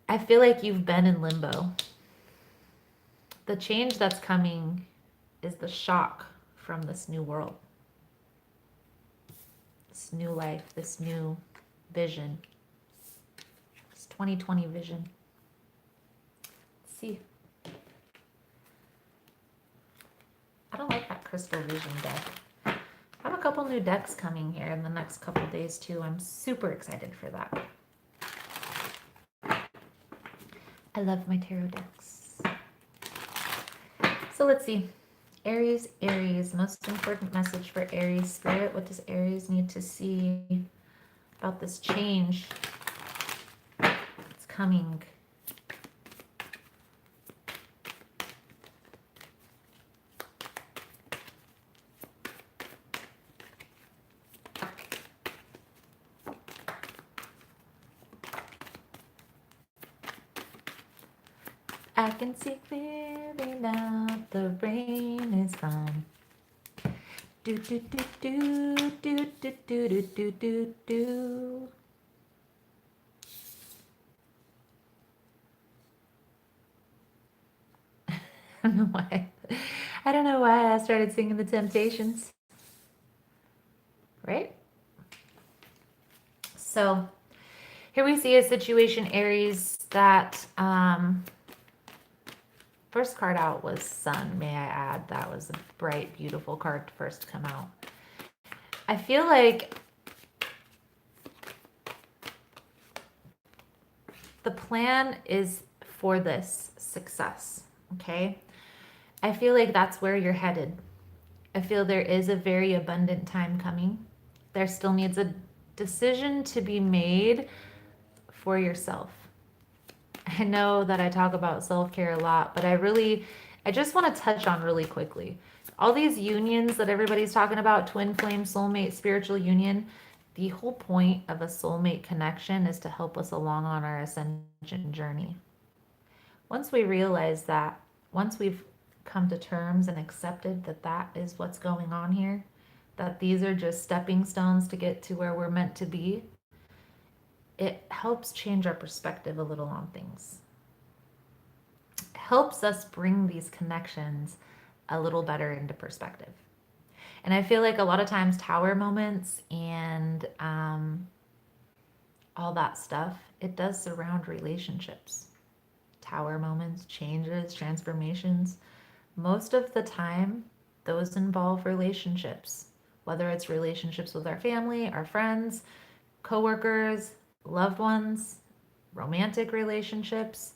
I feel like you've been in limbo. The change that's coming is the shock from this new world, this new life, this new vision, this 2020 vision. Let's see. I don't like that Crystal Vision deck. I have a couple new decks coming here in the next couple days too. I'm super excited for that. I love my tarot decks. So let's see. Aries, most important message for Aries Spirit. What does Aries need to see about this change that's coming? I can see clearly now, the rain is gone. Do do do do do do do do do do do. I don't know why. I don't know why I started singing the Temptations. Right? So here we see a situation, Aries, that first card out was Sun, may I add. That was a bright, beautiful card to first come out. I feel like the plan is for this success, okay? I feel like that's where you're headed. I feel there is a very abundant time coming. There still needs a decision to be made for yourself. I know that I talk about self-care a lot, but I just want to touch on really quickly. All these unions that everybody's talking about, twin flame, soulmate, spiritual union, the whole point of a soulmate connection is to help us along on our ascension journey. Once we realize that, once we've come to terms and accepted that that is what's going on here, that these are just stepping stones to get to where we're meant to be, it helps change our perspective a little on things. It helps us bring these connections a little better into perspective. And I feel like a lot of times Tower moments and all that stuff, it does surround relationships. Tower moments, changes, transformations. Most of the time, those involve relationships, whether it's relationships with our family, our friends, coworkers, loved ones, romantic relationships.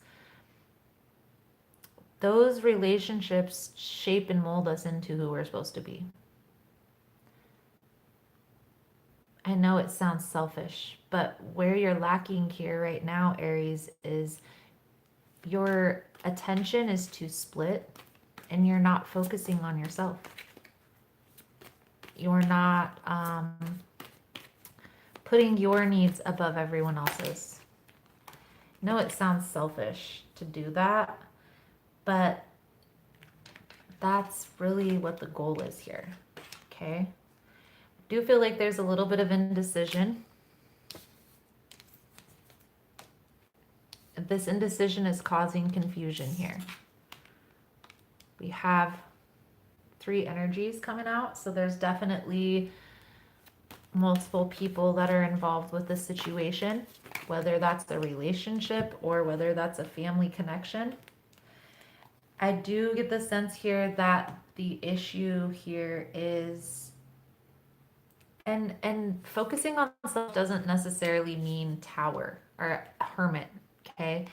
Those relationships shape and mold us into who we're supposed to be. I know it sounds selfish, but where you're lacking here right now, Aries, is your attention is too split and you're not focusing on yourself. You're not putting your needs above everyone else's. I know it sounds selfish to do that, but that's really what the goal is here, okay? I do feel like there's a little bit of indecision. This indecision is causing confusion here. We have 3 energies coming out, so there's definitely multiple people that are involved with this situation, whether that's a relationship or whether that's a family connection. I do get the sense here that the issue here is, and focusing on self doesn't necessarily mean Tower or Hermit, okay?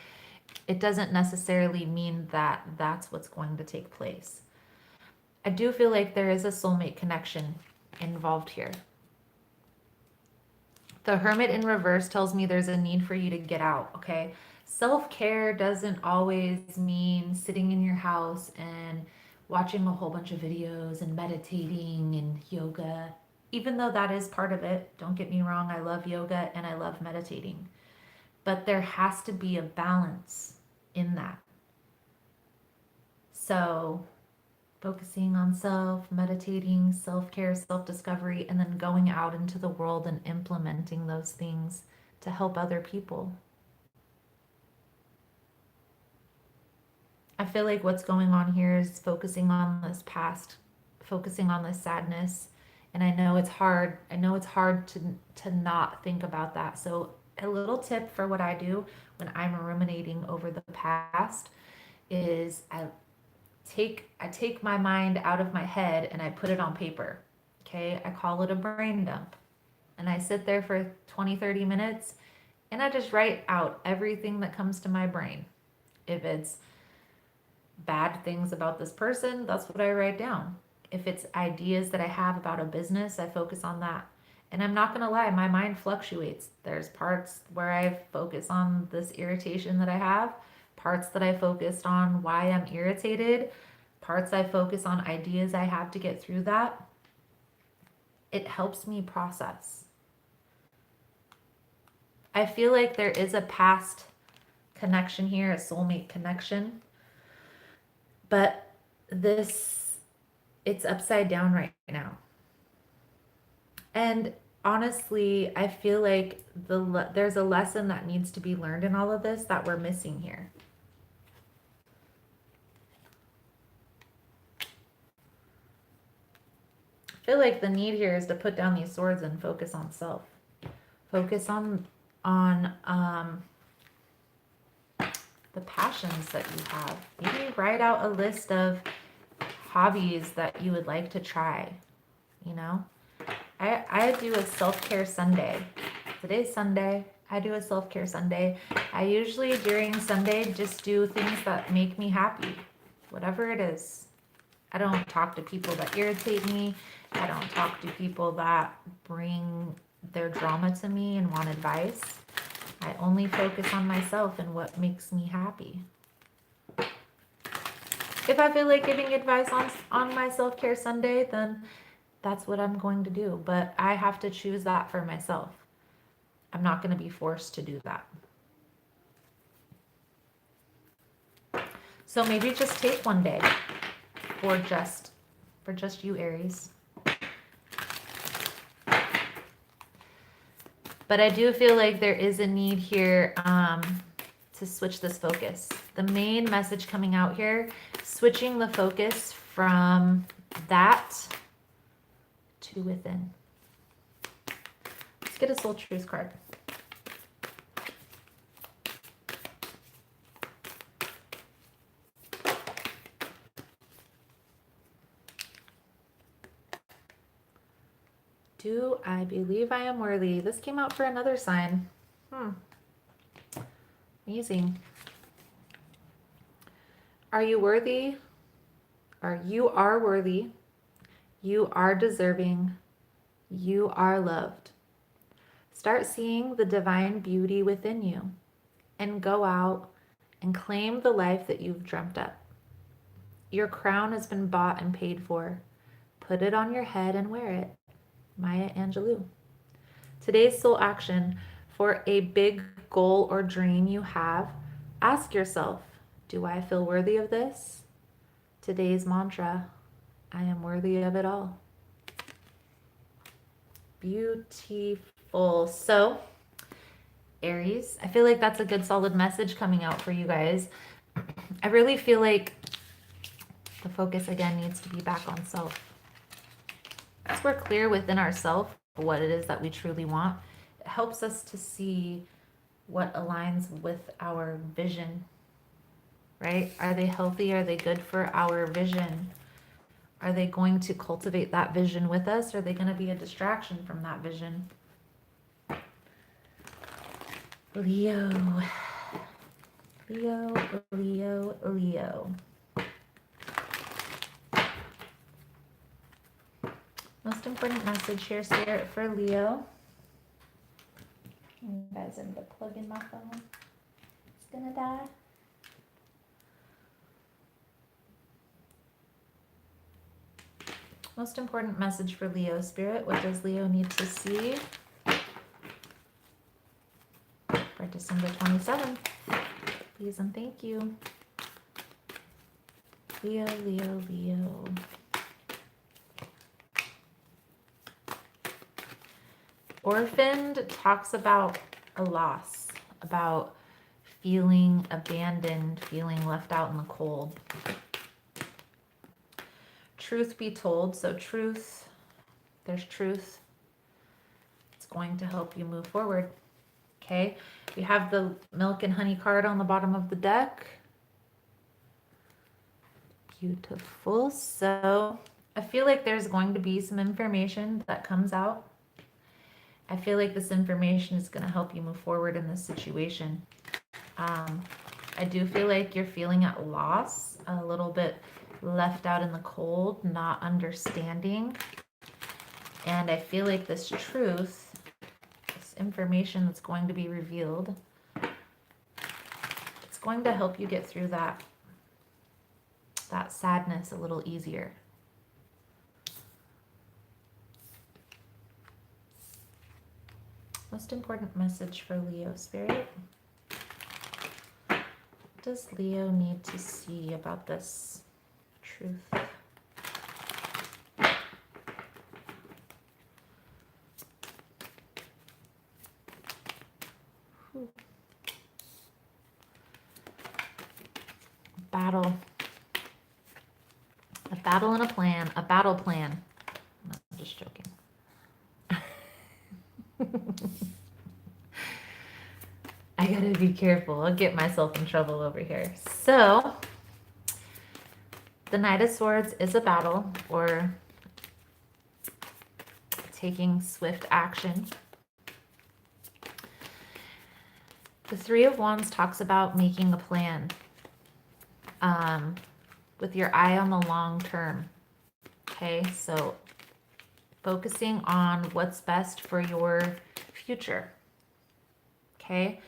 It doesn't necessarily mean that that's what's going to take place. I do feel like there is a soulmate connection involved here. The Hermit in reverse tells me there's a need for you to get out, okay? Self-care doesn't always mean sitting in your house and watching a whole bunch of videos and meditating and yoga. Even though that is part of it, don't get me wrong, I love yoga and I love meditating. But there has to be a balance in that. So, focusing on self, meditating, self care, self discovery, and then going out into the world and implementing those things to help other people. I feel like what's going on here is focusing on this past, focusing on this sadness. And I know it's hard. I know it's hard to not think about that. So a little tip for what I do when I'm ruminating over the past is I take my mind out of my head and I put it on paper. Okay? I call it a brain dump. And I sit there for 20, 30 minutes and I just write out everything that comes to my brain. If it's bad things about this person, that's what I write down. If it's ideas that I have about a business, I focus on that. And I'm not going to lie, my mind fluctuates. There's parts where I focus on this irritation that I have, parts that I focused on why I'm irritated, parts I focus on ideas I have to get through that. It helps me process. I feel like there is a past connection here, a soulmate connection. But it's upside down right now. And honestly, I feel like there's a lesson that needs to be learned in all of this that we're missing here. I feel like the need here is to put down these swords and focus on self. Focus on the passions that you have. Maybe write out a list of hobbies that you would like to try. You know, I do a self-care Sunday. Today's Sunday. I do a self-care Sunday. I usually during Sunday just do things that make me happy, whatever it is. I don't talk to people that irritate me. I don't talk to people that bring their drama to me and want advice. I only focus on myself and what makes me happy. If I feel like giving advice on my self-care Sunday, then that's what I'm going to do. But I have to choose that for myself. I'm not going to be forced to do that. So maybe just take one day for just you, Aries. But I do feel like there is a need here to switch this focus. The main message coming out here, switching the focus from that to within. Let's get a soul truth card. Do I believe I am worthy? This came out for another sign. Amazing. Are you worthy? You are worthy. You are deserving. You are loved. Start seeing the divine beauty within you and go out and claim the life that you've dreamt up. Your crown has been bought and paid for. Put it on your head and wear it. Maya Angelou. Today's soul action: for a big goal or dream you have, ask yourself, do I feel worthy of this? Today's mantra: I am worthy of it all. Beautiful. So, Aries, I feel like that's a good solid message coming out for you guys. I really feel like the focus again needs to be back on self. Once we're clear within ourselves what it is that we truly want, it helps us to see what aligns with our vision, right? Are they healthy? Are they good for our vision? Are they going to cultivate that vision with us? Or are they going to be a distraction from that vision? Leo. Leo, Leo, Leo. Most important message here, Spirit, for Leo. You guys, I need to plug in my phone. gonna die. Most important message for Leo Spirit. What does Leo need to see for December 27th? Please and thank you. Leo, Leo, Leo. Orphaned talks about a loss, about feeling abandoned, feeling left out in the cold. Truth be told, so truth, there's truth. It's going to help you move forward. Okay, we have the milk and honey card on the bottom of the deck. Beautiful. So I feel like there's going to be some information that comes out. I feel like this information is going to help you move forward in this situation. I do feel like you're feeling at loss, a little bit left out in the cold, not understanding. And I feel like this truth, this information that's going to be revealed, it's going to help you get through that sadness a little easier. Most important message for Leo Spirit. What does Leo need to see about this truth? Battle. A battle and a plan. A battle plan. No, I'm just joking. I gotta be careful. I'll get myself in trouble over here. So, the Knight of Swords is a battle, or taking swift action. The Three of Wands talks about making a plan with your eye on the long term. Okay, so focusing on what's best for your future. Okay,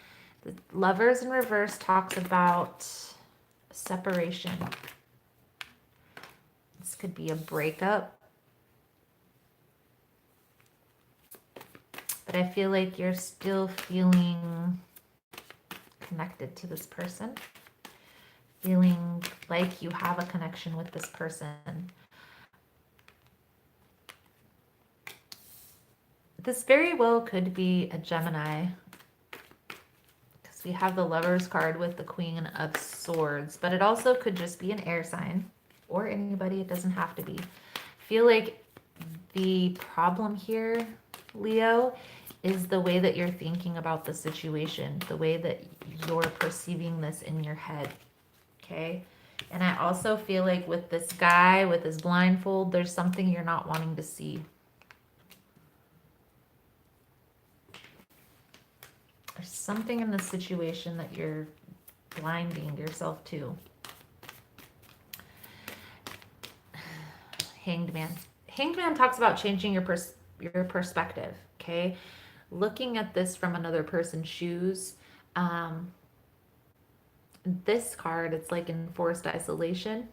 the Lovers in reverse talks about separation. This could be a breakup. But I feel like you're still feeling connected to this person. Feeling like you have a connection with this person. This very well could be a Gemini, because we have the Lovers card with the Queen of Swords, but it also could just be an air sign, or anybody. It doesn't have to be. I feel like the problem here, Leo, is the way that you're thinking about the situation, the way that you're perceiving this in your head. Okay? And I also feel like with this guy, with his blindfold, there's something you're not wanting to see. There's something in the situation that you're blinding yourself to. Hanged Man. Hanged Man talks about changing your perspective, okay? Looking at this from another person's shoes. This card, it's like enforced isolation.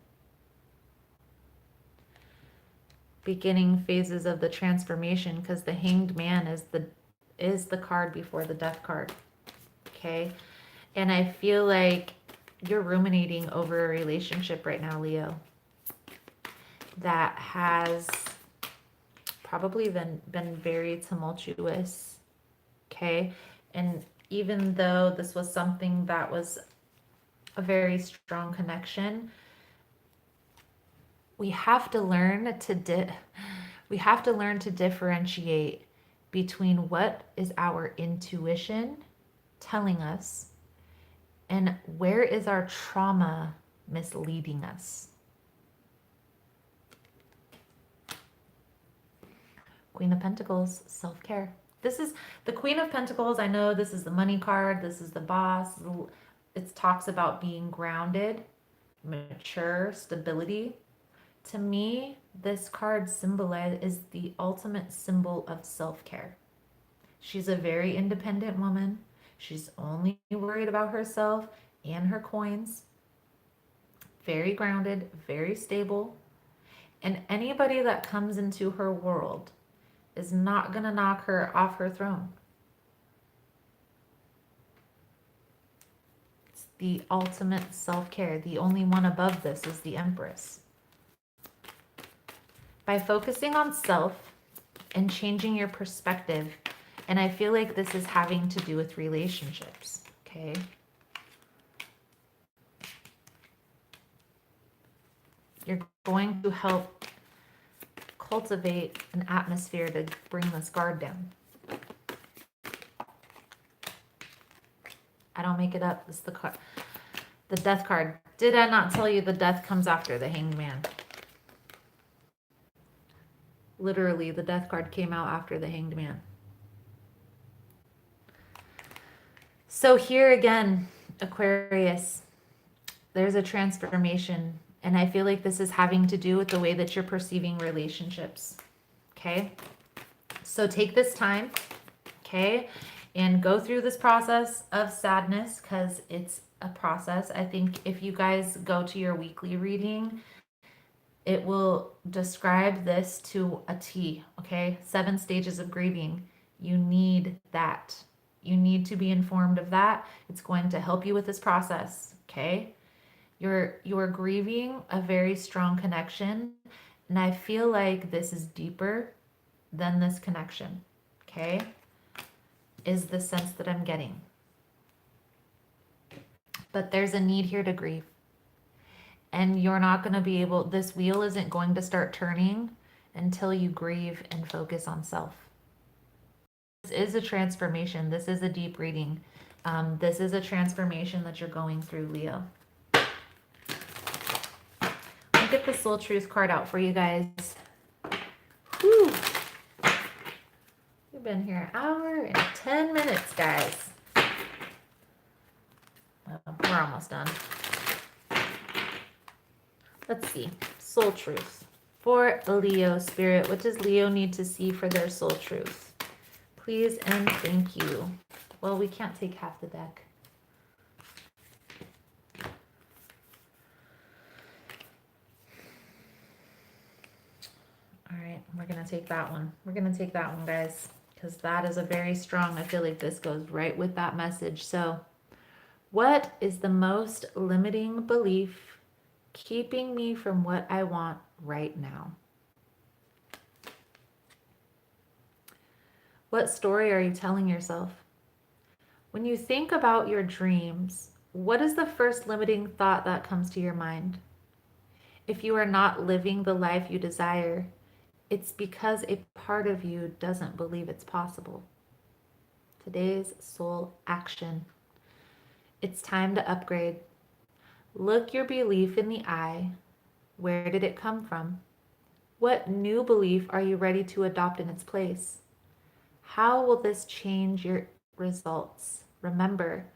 Beginning phases of the transformation, because the Hanged Man is the card before the Death card. Okay? And I feel like you're ruminating over a relationship right now, Leo, that has probably been very tumultuous. Okay? And even though this was something that was a very strong connection, we have to learn to differentiate between what is our intuition telling us and where is our trauma misleading us. Queen of Pentacles, self-care. This is the Queen of Pentacles. I know this is the money card. This is the boss. It talks about being grounded, mature, stability. To me, this card is the ultimate symbol of self-care. She's a very independent woman. She's only worried about herself and her coins. Very grounded, very stable. And anybody that comes into her world is not going to knock her off her throne. It's the ultimate self-care. The only one above this is the Empress. By focusing on self and changing your perspective, and I feel like this is having to do with relationships, okay? You're going to help cultivate an atmosphere to bring this guard down. I don't make it up. It's the card, the Death card. Did I not tell you the Death comes after the Hanged Man? Literally, the Death card came out after the Hanged Man. So here again, Aquarius, there's a transformation. And I feel like this is having to do with the way that you're perceiving relationships. Okay? So take this time, okay? And go through this process of sadness because it's a process. I think if you guys go to your weekly reading, it will describe this to a T, okay? 7 stages of grieving. You need that. You need to be informed of that. It's going to help you with this process, okay? You're grieving a very strong connection, and I feel like this is deeper than this connection, okay? Is the sense that I'm getting. But there's a need here to grieve. And you're not going to be able, this wheel isn't going to start turning until you grieve and focus on self. This is a transformation. This is a deep reading. This is a transformation that you're going through, Leo. I'll get the Soul Truth card out for you guys. Whew. We've been here an hour and 10 minutes, guys. Well, we're almost done. Let's see. Soul Truth. For Leo Spirit, what does Leo need to see for their soul truth? Please and thank you. Well, we can't take half the deck. All right, we're going to take that one. We're going to take that one, guys, because that is a very strong, I feel like this goes right with that message. So, what is the most limiting belief keeping me from what I want right now? What story are you telling yourself? When you think about your dreams, what is the first limiting thought that comes to your mind? If you are not living the life you desire, it's because a part of you doesn't believe it's possible. Today's soul action. It's time to upgrade. Look your belief in the eye. Where did it come from? What new belief are you ready to adopt in its place? How will this change your results? Remember,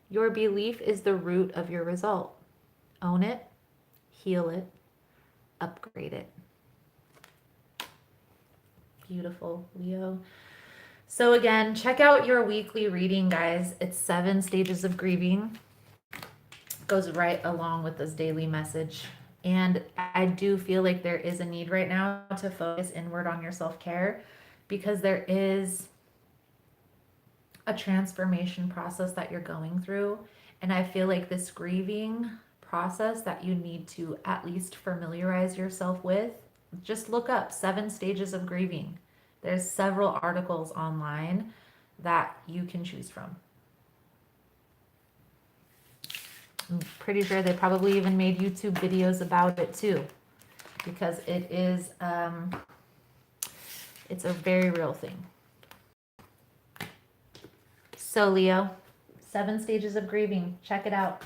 your belief is the root of your result. Own it, heal it, upgrade it. Beautiful, Leo. So again, check out your weekly reading, guys. It's 7 stages of grieving. Goes right along with this daily message. And I do feel like there is a need right now to focus inward on your self-care because there is a transformation process that you're going through. And I feel like this grieving process that you need to at least familiarize yourself with. Just look up 7 stages of grieving. There's several articles online that you can choose from. I'm pretty sure they probably even made YouTube videos about it too, because it is, it's a very real thing. So Leo, 7 stages of grieving. Check it out.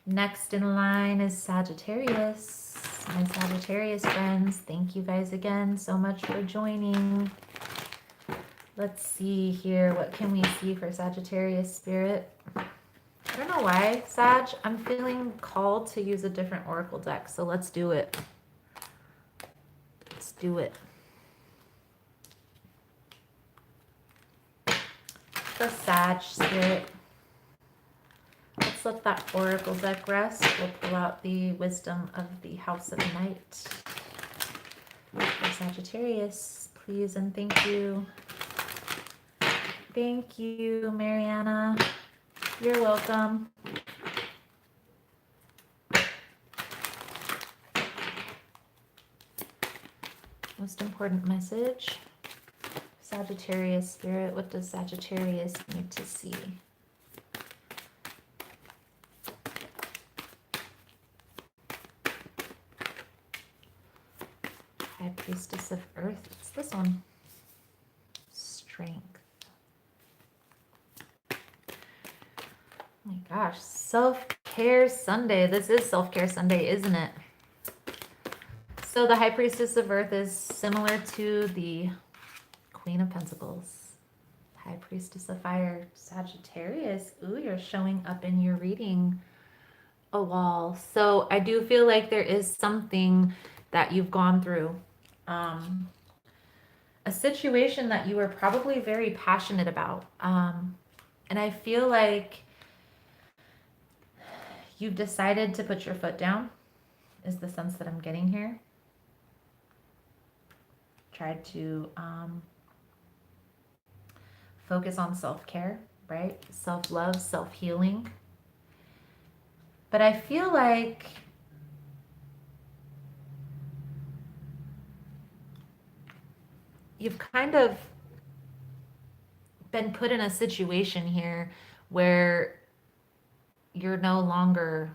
Next in line is Sagittarius. My Sagittarius friends, thank you guys again so much for joining. Let's see here. What can we see for Sagittarius spirit? I don't know why, Sag. I'm feeling called to use a different oracle deck, so let's do it. Let's do it. the Sag spirit. Let's let that oracle deck rest. We'll pull out the wisdom of the House of Night. For Sagittarius, please and thank you. Thank you, Mariana. You're welcome. Most important message. Sagittarius spirit, what does Sagittarius need to see? High Priestess of Earth. It's this one. Strength. Oh my gosh. Self-Care Sunday. This is Self-Care Sunday, isn't it? So the High Priestess of Earth is similar to the Queen of Pentacles. High Priestess of Fire. Sagittarius. Ooh, you're showing up in your reading a wall. So I do feel like there is something that you've gone through. A situation that you were probably very passionate about. And I feel like you've decided to put your foot down, is the sense that I'm getting here. Tried to focus on self-care, right? Self-love, self-healing. But I feel like you've kind of been put in a situation here where you're no longer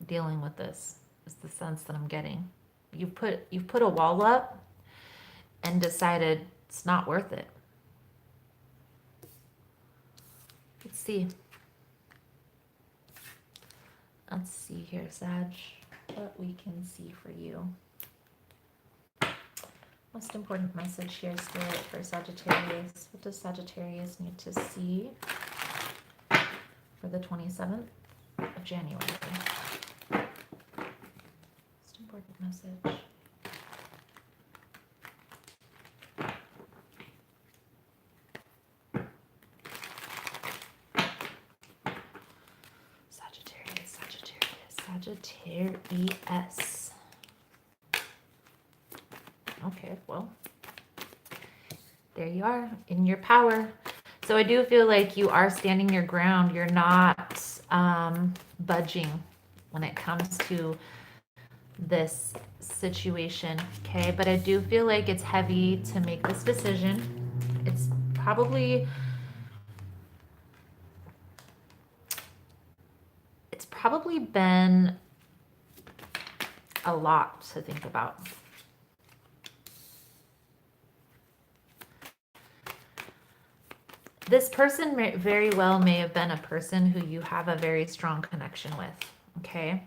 dealing with this, is the sense that I'm getting. You've put a wall up and decided it's not worth it. Let's see. Let's see here, Sag, what we can see for you. Most important message here, Spirit, for Sagittarius. What does Sagittarius need to see for the 27th of January? Most important message. Sagittarius. Okay, well, there you are in your power. So I do feel like you are standing your ground. You're not budging when it comes to this situation, okay? But I do feel like it's heavy to make this decision. It's probably been a lot to think about. This person very well may have been a person who you have a very strong connection with, okay?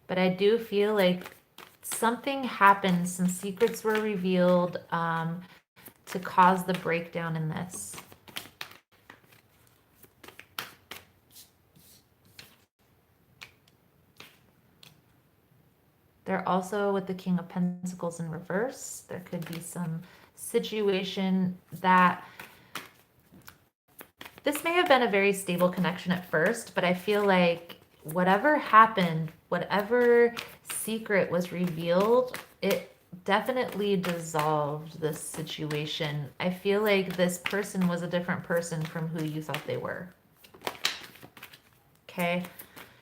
But I do feel like something happened, some secrets were revealed to cause the breakdown in this. They're also with the King of Pentacles in reverse. There could be some situation that this may have been a very stable connection at first, but I feel like whatever happened, whatever secret was revealed, it definitely dissolved this situation. I feel like this person was a different person from who you thought they were. Okay?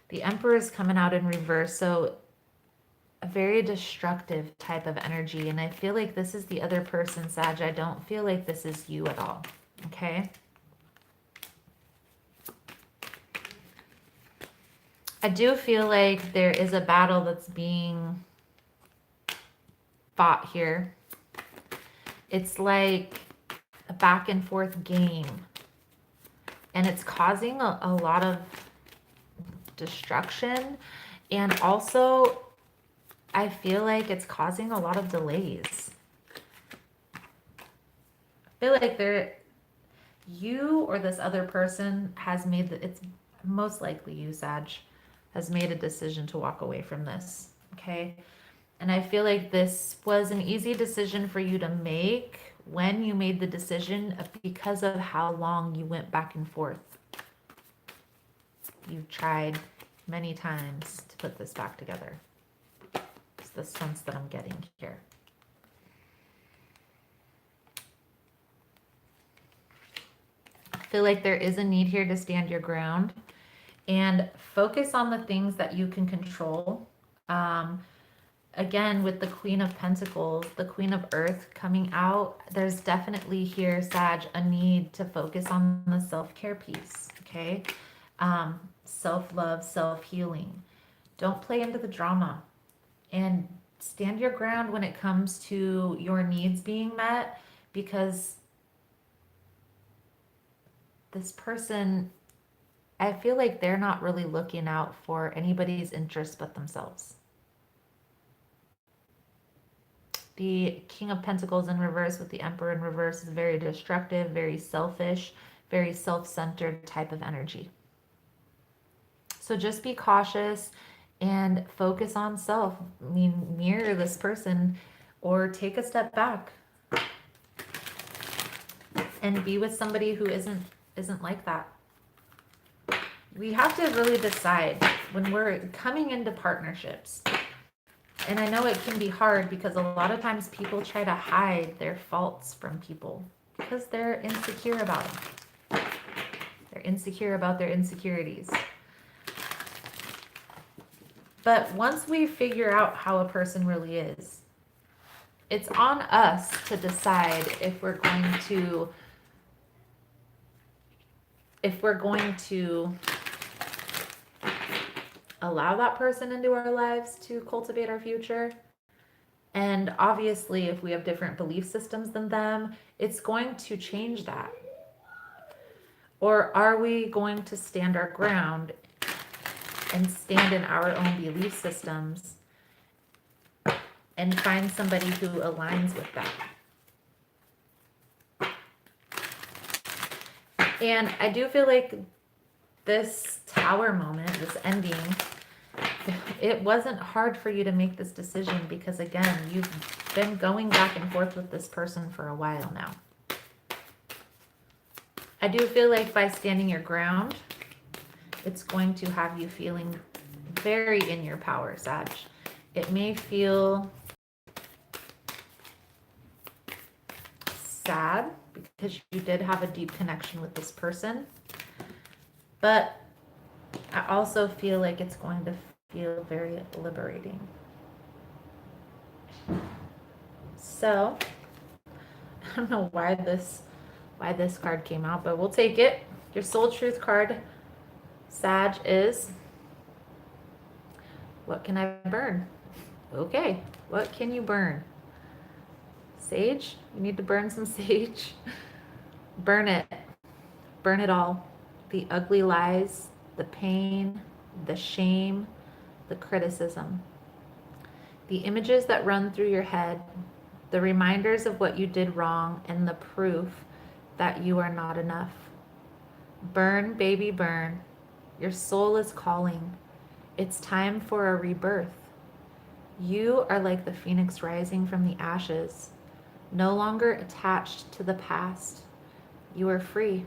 The Emperor is coming out in reverse, so a very destructive type of energy. And I feel like this is the other person, Sag. I don't feel like this is you at all. Okay? I do feel like there is a battle that's being fought here. It's like a back and forth game. And it's causing a lot of destruction. And also, I feel like it's causing a lot of delays. I feel like you or this other person has made, it's most likely you, Sag, has made a decision to walk away from this, okay? And I feel like this was an easy decision for you to make when you made the decision because of how long you went back and forth. You've tried many times to put this back together. It's the sense that I'm getting here. I feel like there is a need here to stand your ground and focus on the things that you can control. Again, with the Queen of Pentacles, the Queen of Earth coming out, there's definitely here, Sag, a need to focus on the self-care piece, okay? Self-love, self-healing. Don't play into the drama and stand your ground when it comes to your needs being met, because this person, I feel like they're not really looking out for anybody's interest but themselves. The King of Pentacles in reverse with the Emperor in reverse is very destructive, very selfish, very self-centered type of energy. So just be cautious and focus on self. I mean, mirror this person or take a step back and be with somebody who isn't like that. We have to really decide when we're coming into partnerships. And I know it can be hard because a lot of times people try to hide their faults from people because they're insecure about them. They're insecure about their insecurities. But once we figure out how a person really is, it's on us to decide if we're going to allow that person into our lives to cultivate our future. And obviously, if we have different belief systems than them, it's going to change that. Or are we going to stand our ground and stand in our own belief systems and find somebody who aligns with that? And I do feel like this Tower moment, this ending, it wasn't hard for you to make this decision because, again, you've been going back and forth with this person for a while now. I do feel like by standing your ground, it's going to have you feeling very in your power, Sag. It may feel sad because you did have a deep connection with this person, but I also feel like it's going to feel very liberating. So I don't know why this card came out, but we'll take it. Your soul truth card, Sag, is what can I burn? Okay, what can you burn? Sage? You need to burn some sage. Burn it. Burn it all. The ugly lies, the pain, the shame, the criticism. The images that run through your head, the reminders of what you did wrong, and the proof that you are not enough. Burn, baby, burn. Your soul is calling. It's time for a rebirth. You are like the phoenix rising from the ashes, no longer attached to the past. You are free.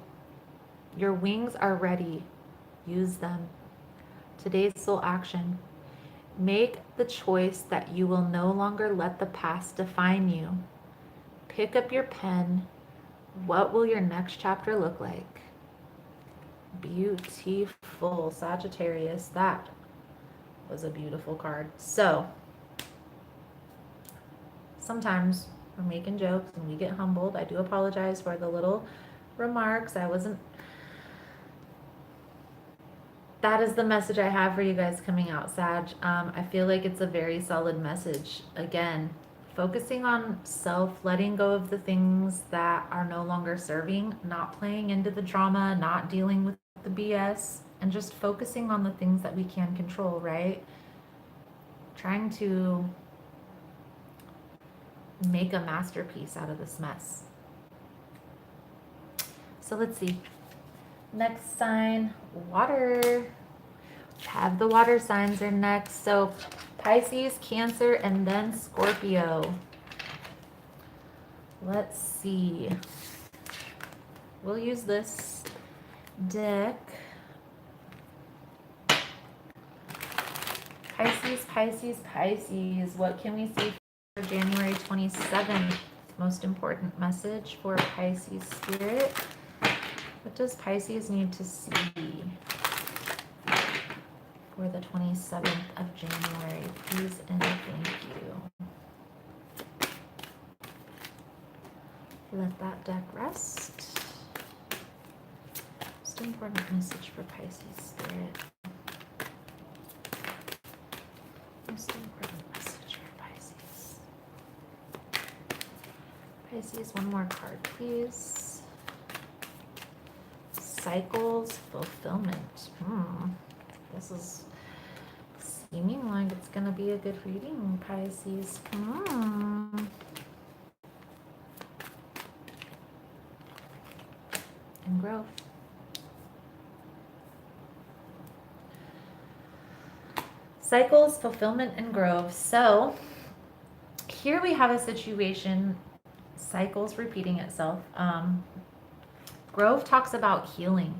Your wings are ready. Use them. Today's soul action. Make the choice that you will no longer let the past define you. Pick up your pen. What will your next chapter look like? Beautiful, Sagittarius. That was a beautiful card. So, sometimes we're making jokes and we get humbled. I do apologize for the little remarks. That is the message I have for you guys coming out, Sag. I feel like it's a very solid message. Again, focusing on self, letting go of the things that are no longer serving, not playing into the drama, not dealing with the BS, and just focusing on the things that we can control, right? Trying to make a masterpiece out of this mess. So let's see. Next sign, water. Have the water signs are next. So Pisces, Cancer, and then Scorpio. Let's see. We'll use this deck. Pisces, Pisces, Pisces. What can we see for January 27th? Most important message for Pisces spirit. What does Pisces need to see for the 27th of January? Please and thank you. Let that deck rest. Most important message for Pisces spirit. Most important message for Pisces. Pisces, one more card, please. Cycles, fulfillment. This is seeming like it's going to be a good reading, Pisces. And growth. Cycles, fulfillment, and growth. So here we have a situation, cycles repeating itself. Grove talks about healing,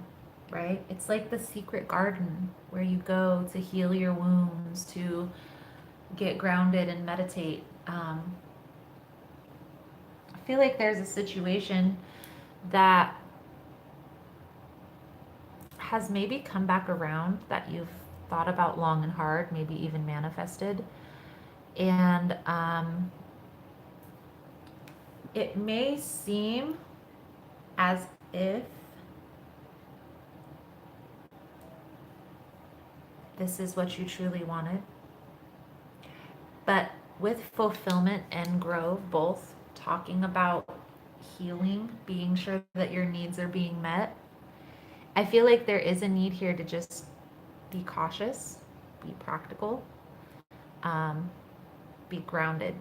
right? It's like the secret garden where you go to heal your wounds, to get grounded and meditate. I feel like there's a situation that has maybe come back around that you've thought about long and hard, maybe even manifested. And it may seem as if this is what you truly wanted. But with fulfillment and growth, both talking about healing, being sure that your needs are being met, I feel like there is a need here to just be cautious, be practical, be grounded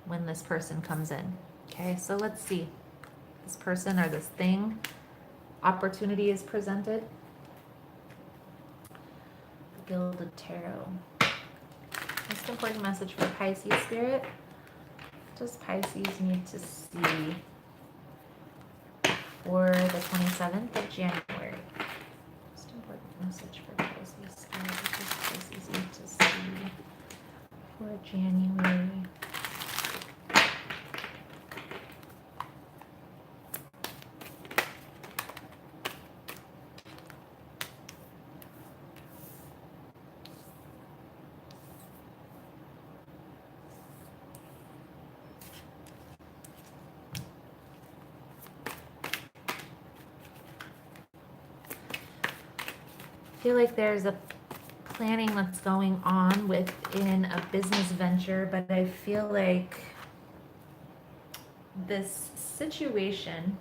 when this person comes in. Okay, so let's see. This person or this thing, opportunity is presented. The Gilded Tarot. Most important message for Pisces spirit. What does Pisces need to see for the 27th of January? Most important message for Pisces spirit. What does Pisces need to see for January? I feel like there's a planning that's going on within a business venture, but I feel like this situation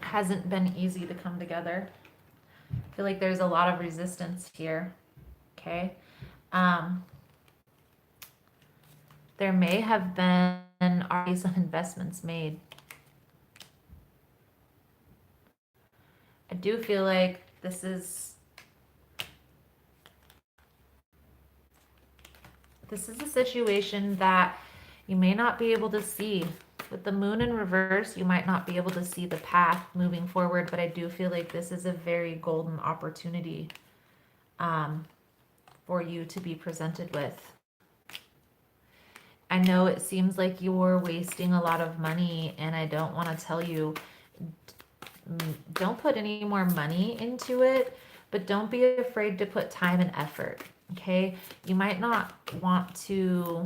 hasn't been easy to come together. I feel like there's a lot of resistance here. Okay. There may have been already some investments made. I do feel like this is a situation that you may not be able to see. With the moon in reverse, you might not be able to see the path moving forward, but I do feel like this is a very golden opportunity for you to be presented with. I know it seems like you're wasting a lot of money, and I don't want to tell you, don't put any more money into it, but don't be afraid to put time and effort. Okay, you might not want to.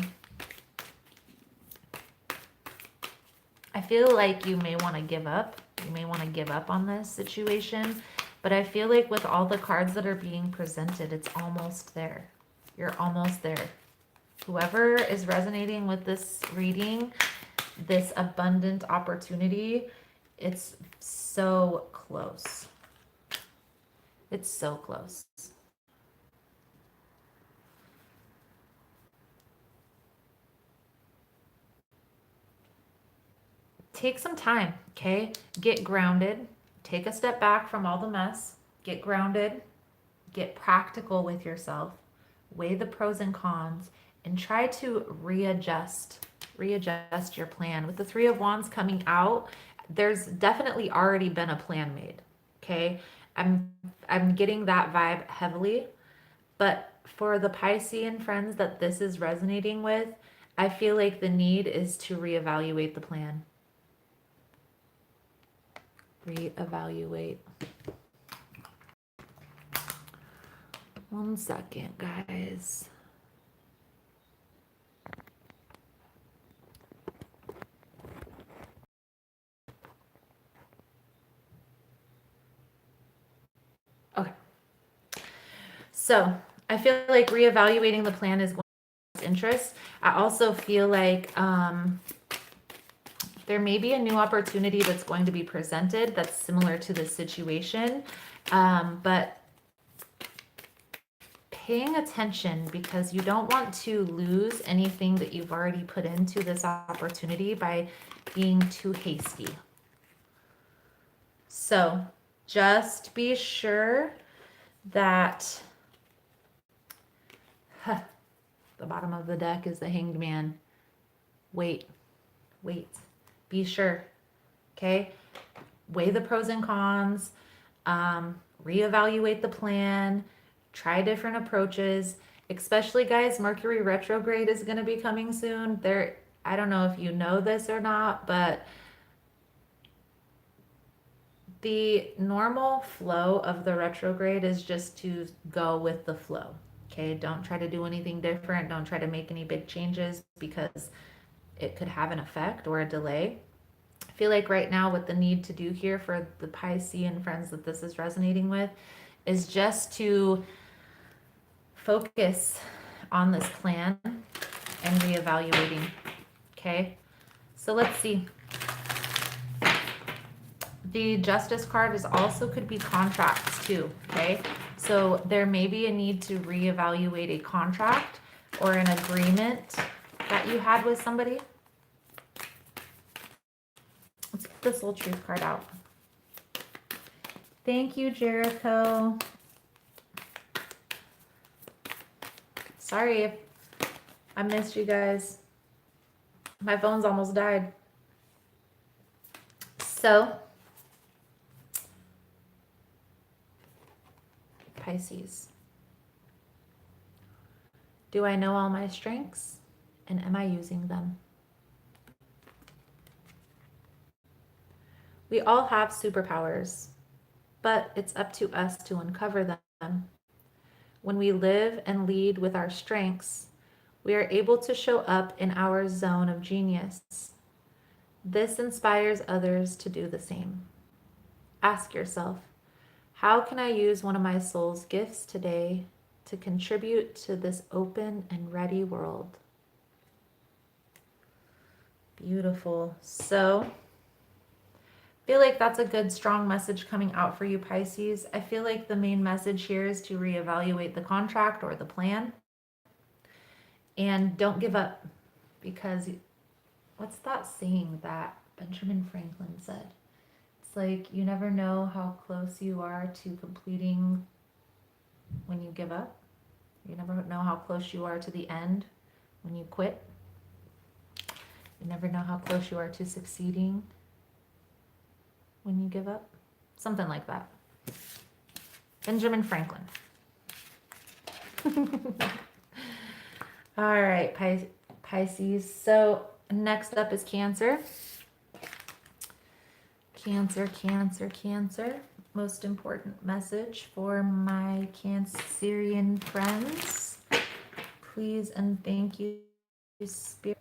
I feel like you may want to give up. You may want to give up on this situation, but I feel like with all the cards that are being presented, it's almost there. You're almost there. Whoever is resonating with this reading, this abundant opportunity, it's so close. It's so close. Take some time, okay? Get grounded. Take a step back from all the mess. Get grounded. Get practical with yourself. Weigh the pros and cons and try to readjust readjust your plan. With the Three of Wands coming out, there's definitely already been a plan made. Okay. I'm getting that vibe heavily, but for the Piscean friends that this is resonating with, I feel like the need is to reevaluate the plan. Reevaluate. One second, guys. Okay. So I feel like reevaluating the plan is going to interest. I also feel like there may be a new opportunity that's going to be presented that's similar to this situation, but paying attention, because you don't want to lose anything that you've already put into this opportunity by being too hasty. So just be sure that the bottom of the deck is the Hanged Man. Wait. Be sure. Okay? Weigh the pros and cons. Reevaluate the plan. Try different approaches. Especially, guys, Mercury retrograde is going to be coming soon. I don't know if you know this or not, but the normal flow of the retrograde is just to go with the flow. Okay? Don't try to do anything different. Don't try to make any big changes, because it could have an effect or a delay. I feel like right now what the need to do here for the Piscean friends that this is resonating with is just to focus on this plan and reevaluating. Okay, so let's see. The Justice card is also could be contracts too. Okay, so there may be a need to reevaluate a contract or an agreement that you had with somebody. Let's get the Soul Truth card out. Thank you, Jericho. Sorry if I missed you guys. My phone's almost died. So, Pisces. Do I know all my strengths, and am I using them? We all have superpowers, but it's up to us to uncover them. When we live and lead with our strengths, we are able to show up in our zone of genius. This inspires others to do the same. Ask yourself, how can I use one of my soul's gifts today to contribute to this open and ready world? Beautiful. So, I feel like that's a good, strong message coming out for you, Pisces. I feel like the main message here is to reevaluate the contract or the plan. And don't give up, because what's that saying that Benjamin Franklin said? It's like, you never know how close you are to completing when you give up. You never know how close you are to the end when you quit. You never know how close you are to succeeding when you give up. Something like that. Benjamin Franklin. All right, Pisces. So next up is Cancer. Cancer. Most important message for my Cancerian friends. Please and thank you, Spirit.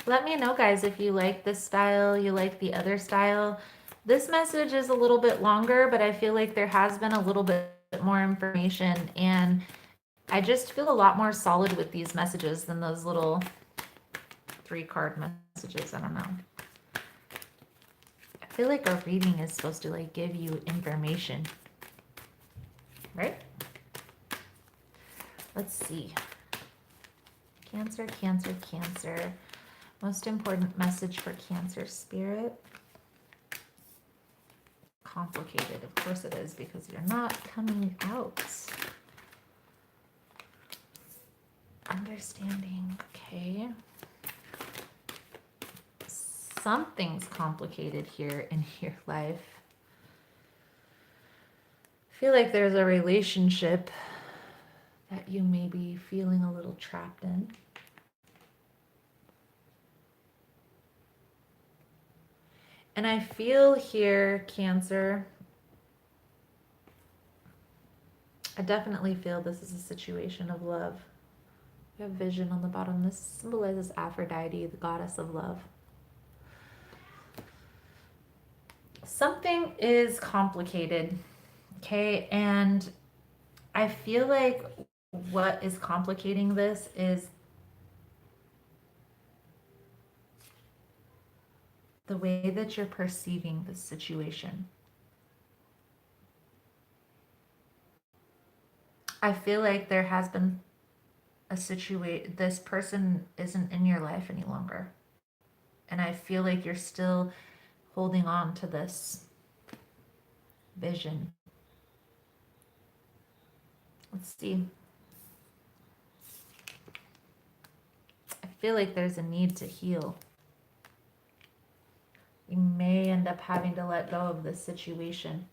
Let me know, guys, if you like this style, you like the other style. This message is a little bit longer, but I feel like there has been a little bit more information, and I just feel a lot more solid with these messages than those little 3-card messages. I don't know. I feel like a reading is supposed to like give you information, right? Let's see. Cancer. Most important message for Cancer Spirit. complicated. Of course it is, because you're not coming out. Understanding, okay. Something's complicated here in your life. I feel like there's a relationship that you may be feeling a little trapped in. And I feel here, Cancer, I definitely feel this is a situation of love. We have vision on the bottom. This symbolizes Aphrodite, the goddess of love. Something is complicated, okay? And I feel like what is complicating this is the way that you're perceiving the situation. I feel like there has been a situation, this person isn't in your life any longer. And I feel like you're still holding on to this vision. Let's see. I feel like there's a need to heal. You may end up having to let go of this situation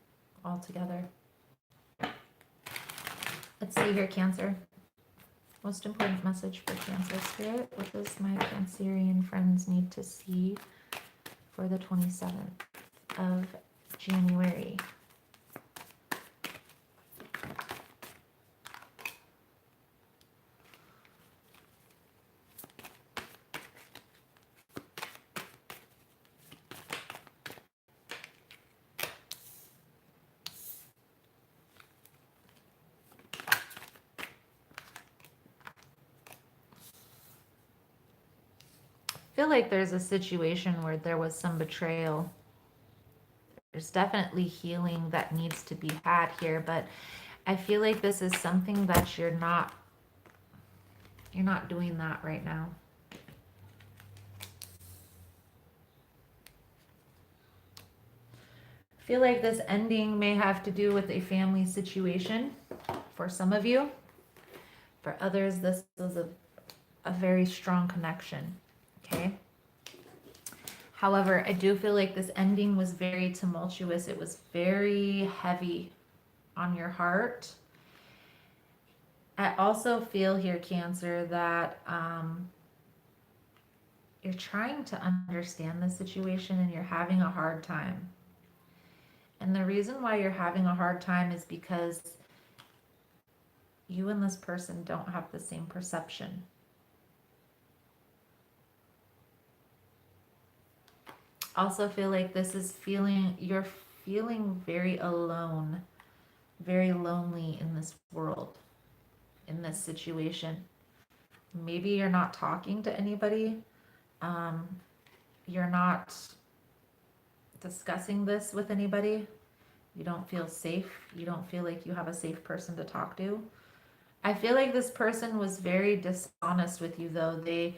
altogether. Let's see here, Cancer. Most important message for Cancer Spirit. What does my Cancerian friends need to see for the 27th of January? I feel like there's a situation where there was some betrayal. There's definitely healing that needs to be had here, but I feel like this is something that you're not doing that right now. I feel like this ending may have to do with a family situation for some of you. For others, this was a very strong connection. Okay. However, I do feel like this ending was very tumultuous. It was very heavy on your heart. I also feel here, Cancer, that you're trying to understand the situation and you're having a hard time. And the reason why you're having a hard time is because you and this person don't have the same perception. Also feel like this is you're feeling very alone, very lonely in this world, in this situation. Maybe you're not talking to anybody. You're not discussing this with anybody. You don't feel safe. You don't feel like you have a safe person to talk to. I feel like this person was very dishonest with you, though. They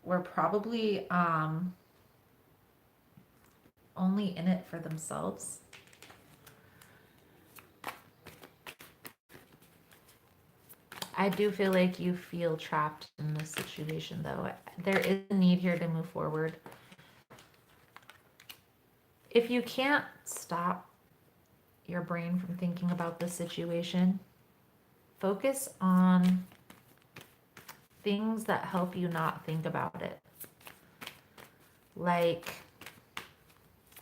were probably only in it for themselves. I do feel like you feel trapped in this situation, though. There is a need here to move forward. If you can't stop your brain from thinking about this situation, focus on things that help you not think about it. Like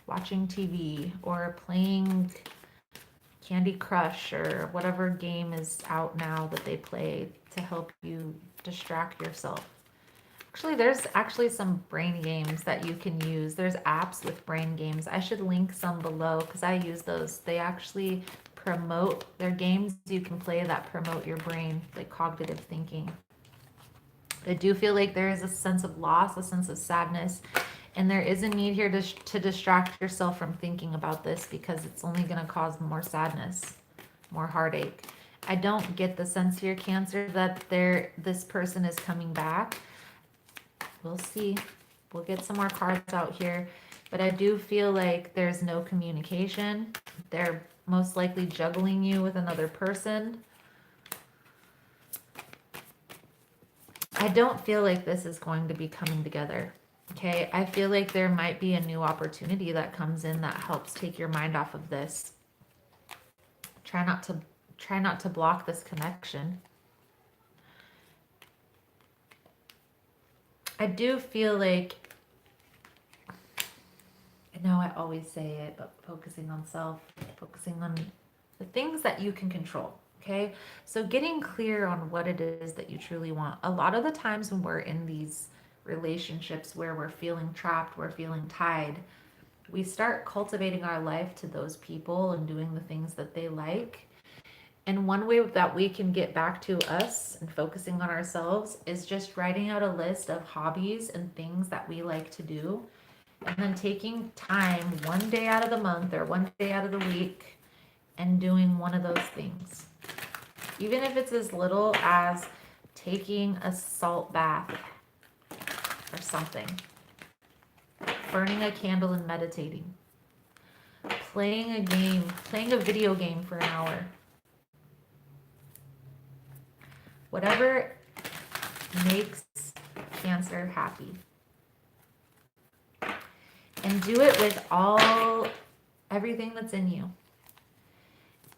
watching TV or playing Candy Crush or whatever game is out now that they play to help you distract yourself. Actually, there's some brain games that you can use. There's apps with brain games. I should link some below because I use those. They actually promote, they're games you can play that promote your brain, like cognitive thinking. I do feel like there is a sense of loss, a sense of sadness, and there is a need here to distract yourself from thinking about this because it's only going to cause more sadness, more heartache. I don't get the sense here, Cancer, that this person is coming back. We'll see. We'll get some more cards out here. but I do feel like there's no communication. They're most likely juggling you with another person. I don't feel like this is going to be coming together. Okay, I feel like there might be a new opportunity that comes in that helps take your mind off of this. Try not to block this connection. I do feel like, I know I always say it, but focusing on self, focusing on the things that you can control. Okay, so getting clear on what it is that you truly want. A lot of the times when we're in these relationships where we're feeling trapped, we're feeling tied, we start cultivating our life to those people and doing the things that they like. And one way that we can get back to us and focusing on ourselves is just writing out a list of hobbies and things that we like to do. And then taking time one day out of the month or one day out of the week and doing one of those things. Even if it's as little as taking a salt bath or something, burning a candle and meditating, playing a game, playing a video game for an hour. Whatever makes Cancer happy. And do it with everything that's in you.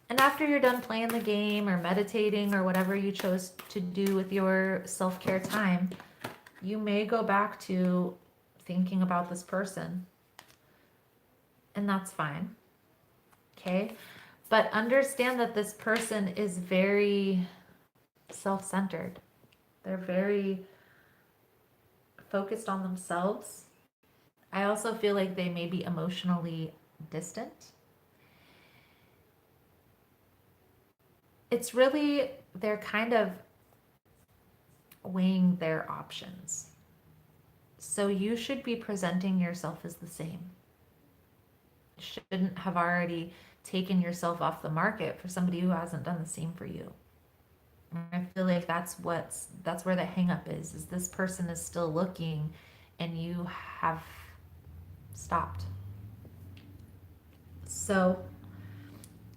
And after you're done playing the game or meditating or whatever you chose to do with your self-care time, you may go back to thinking about this person. And that's fine. Okay? But understand that this person is very self-centered. They're very focused on themselves. I also feel like they may be emotionally distant. It's really, they're kind of weighing their options. So you should be presenting yourself as the same. You shouldn't have already taken yourself off the market for somebody who hasn't done the same for you. I feel like that's where the hang up is this person is still looking and you have stopped. So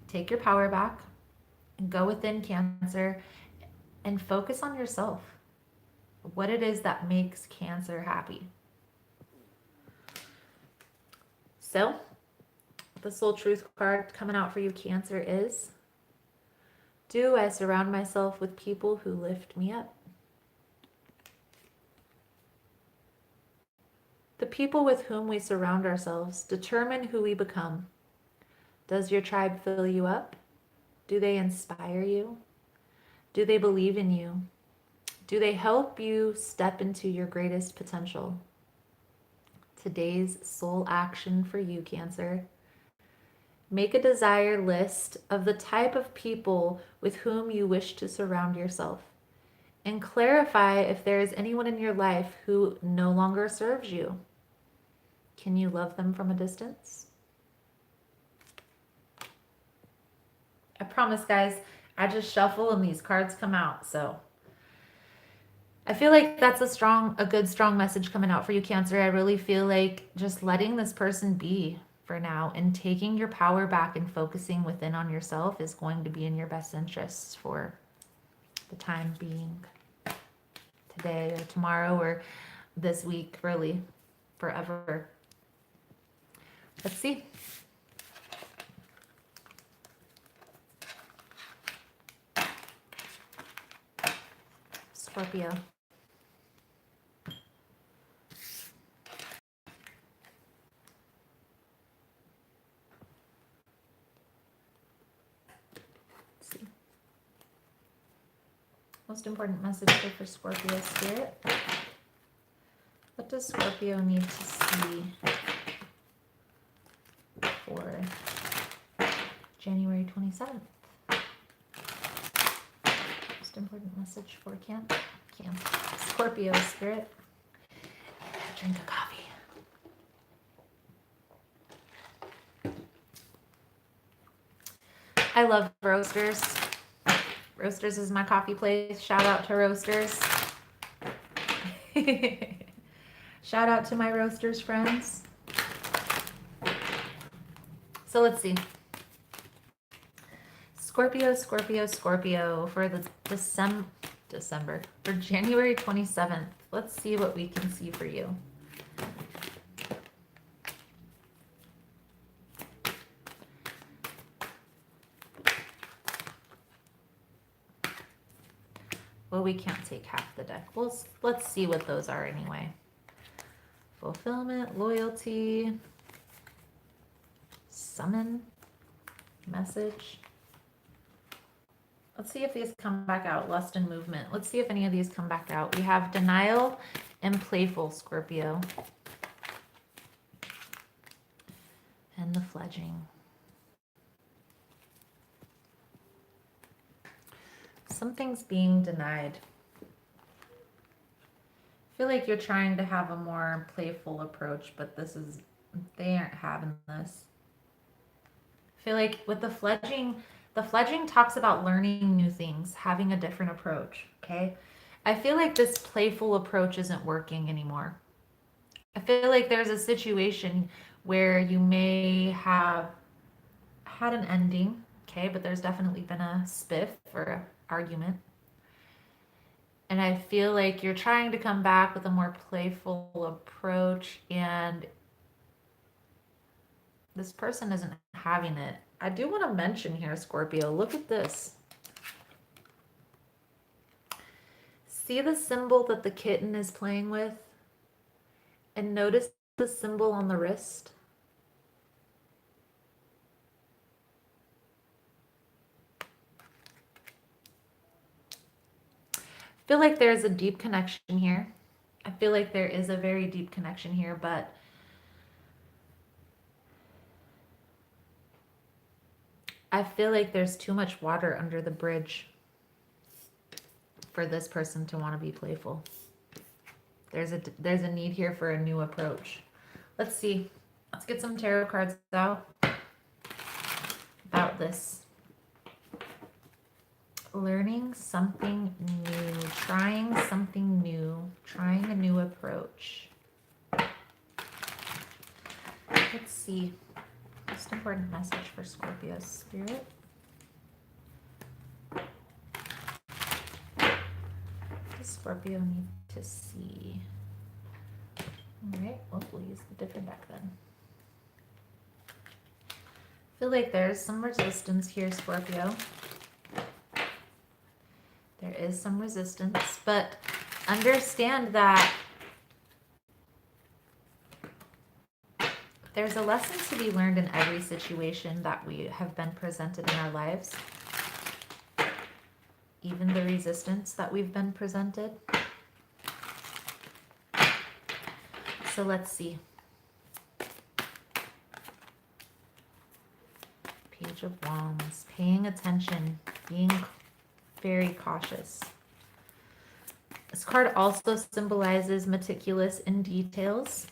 take your power back and go within, Cancer, and focus on yourself. What it is that makes Cancer happy. So the soul truth card coming out for you, Cancer, is: do I surround myself with people who lift me up? The people with whom we surround ourselves determine who we become. Does your tribe fill you up? Do they inspire you? Do they believe in you? Do they help you step into your greatest potential? Today's soul action for you, Cancer. Make a desire list of the type of people with whom you wish to surround yourself, and clarify if there is anyone in your life who no longer serves you. Can you love them from a distance? I promise, guys, I just shuffle and these cards come out. So I feel like that's a good, strong message coming out for you, Cancer. I really feel like just letting this person be for now and taking your power back and focusing within on yourself is going to be in your best interests for the time being, today or tomorrow or this week, really, forever. Let's see. Scorpio. Let's see. Most important message here for Scorpio Spirit. What does Scorpio need to see for January 27th? Most important message for Scorpio Spirit. Drink a coffee. I love Roasters. Roasters is my coffee place. Shout out to Roasters. Shout out to my Roasters friends. So let's see. Scorpio, Scorpio, Scorpio for the December, for January 27th. Let's see what we can see for you. Well, we can't take half the deck. Well, let's see what those are anyway. Fulfillment, loyalty, summon, message. Let's see if these come back out. Lust and movement. Let's see if any of these come back out. We have denial and playful, Scorpio. And the fledging. Something's being denied. I feel like you're trying to have a more playful approach, but they aren't having this. I feel like with the fledging talks about learning new things, having a different approach, okay? I feel like this playful approach isn't working anymore. I feel like there's a situation where you may have had an ending, okay, but there's definitely been a spiff or an argument. And I feel like you're trying to come back with a more playful approach, and this person isn't having it. I do want to mention here, Scorpio, look at this. See the symbol that the kitten is playing with? And notice the symbol on the wrist? I feel like there's a deep connection here. I feel like there is a very deep connection here, but I feel like there's too much water under the bridge for this person to want to be playful. There's a need here for a new approach. Let's see. Let's get some tarot cards out about this. Learning something new, trying something new, trying a new approach. Let's see. Most important message for Scorpio Spirit. What does Scorpio need to see? All right, well, we'll use the different deck then. I feel like there's some resistance here, Scorpio. There is some resistance, but understand that there's a lesson to be learned in every situation that we have been presented in our lives. Even the resistance that we've been presented. So let's see. Page of Wands, paying attention, being very cautious. This card also symbolizes meticulous in details.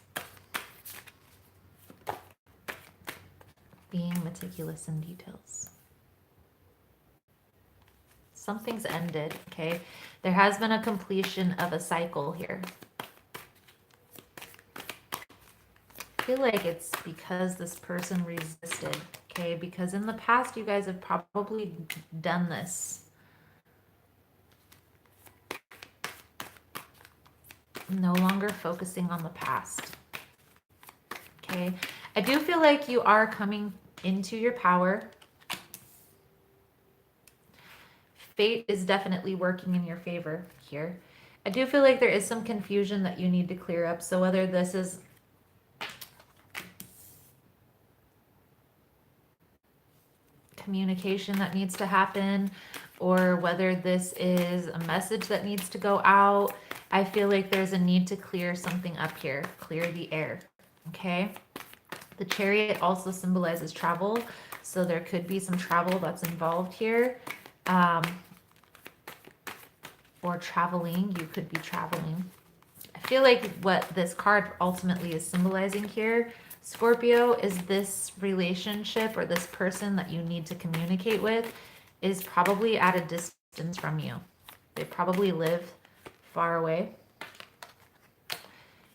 Being meticulous in details. Something's ended, okay? There has been a completion of a cycle here. I feel like it's because this person resisted, okay? Because in the past, you guys have probably done this. No longer focusing on the past. Okay. I do feel like you are coming into your power. Fate is definitely working in your favor here. I do feel like there is some confusion that you need to clear up. So whether this is communication that needs to happen, or whether this is a message that needs to go out, I feel like there's a need to clear something up here, clear the air, okay? The Chariot also symbolizes travel, so there could be some travel that's involved here, or traveling. You could be traveling. I feel like what this card ultimately is symbolizing here, Scorpio, is this relationship or this person that you need to communicate with is probably at a distance from you. They probably live far away.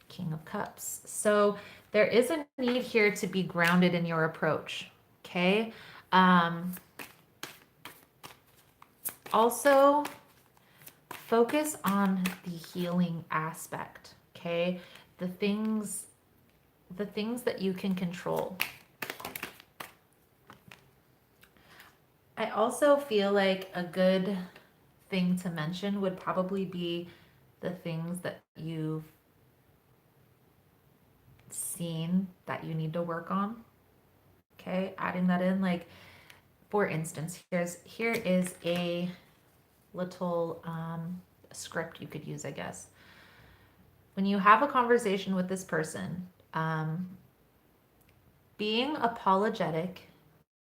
King of Cups. So there is a need here to be grounded in your approach. Okay. Also, focus on the healing aspect. Okay. The things that you can control. I also feel like a good thing to mention would probably be the things that you've seen that you need to work on. Okay, adding that in. Like, for instance, here is a little script you could use, I guess. When you have a conversation with this person, being apologetic,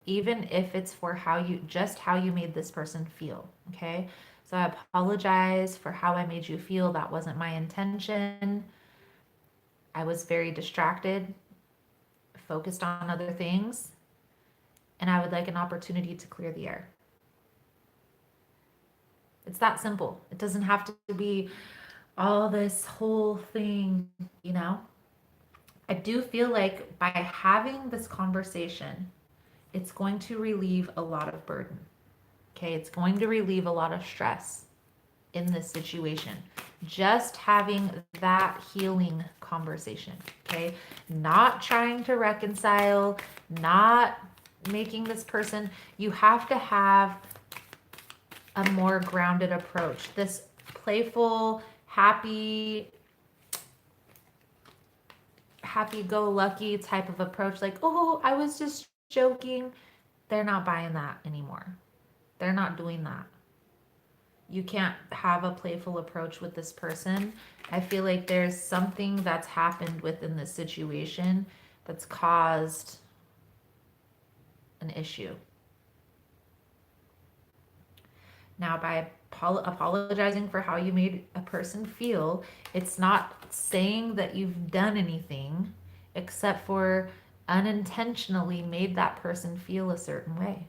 even if it's for how you made this person feel. Okay, so I apologize for how I made you feel. That wasn't my intention. I was very distracted, focused on other things, and I would like an opportunity to clear the air. It's that simple. It doesn't have to be all this whole thing, you know? I do feel like by having this conversation, it's going to relieve a lot of burden. Okay, it's going to relieve a lot of stress in this situation. Just having that healing conversation, okay? Not trying to reconcile, not making this person, you have to have a more grounded approach. This playful, happy go lucky type of approach, like, oh, I was just joking. They're not buying that anymore. They're not doing that. You can't have a playful approach with this person. I feel like there's something that's happened within this situation that's caused an issue. Now, by apologizing for how you made a person feel, it's not saying that you've done anything except for unintentionally made that person feel a certain way.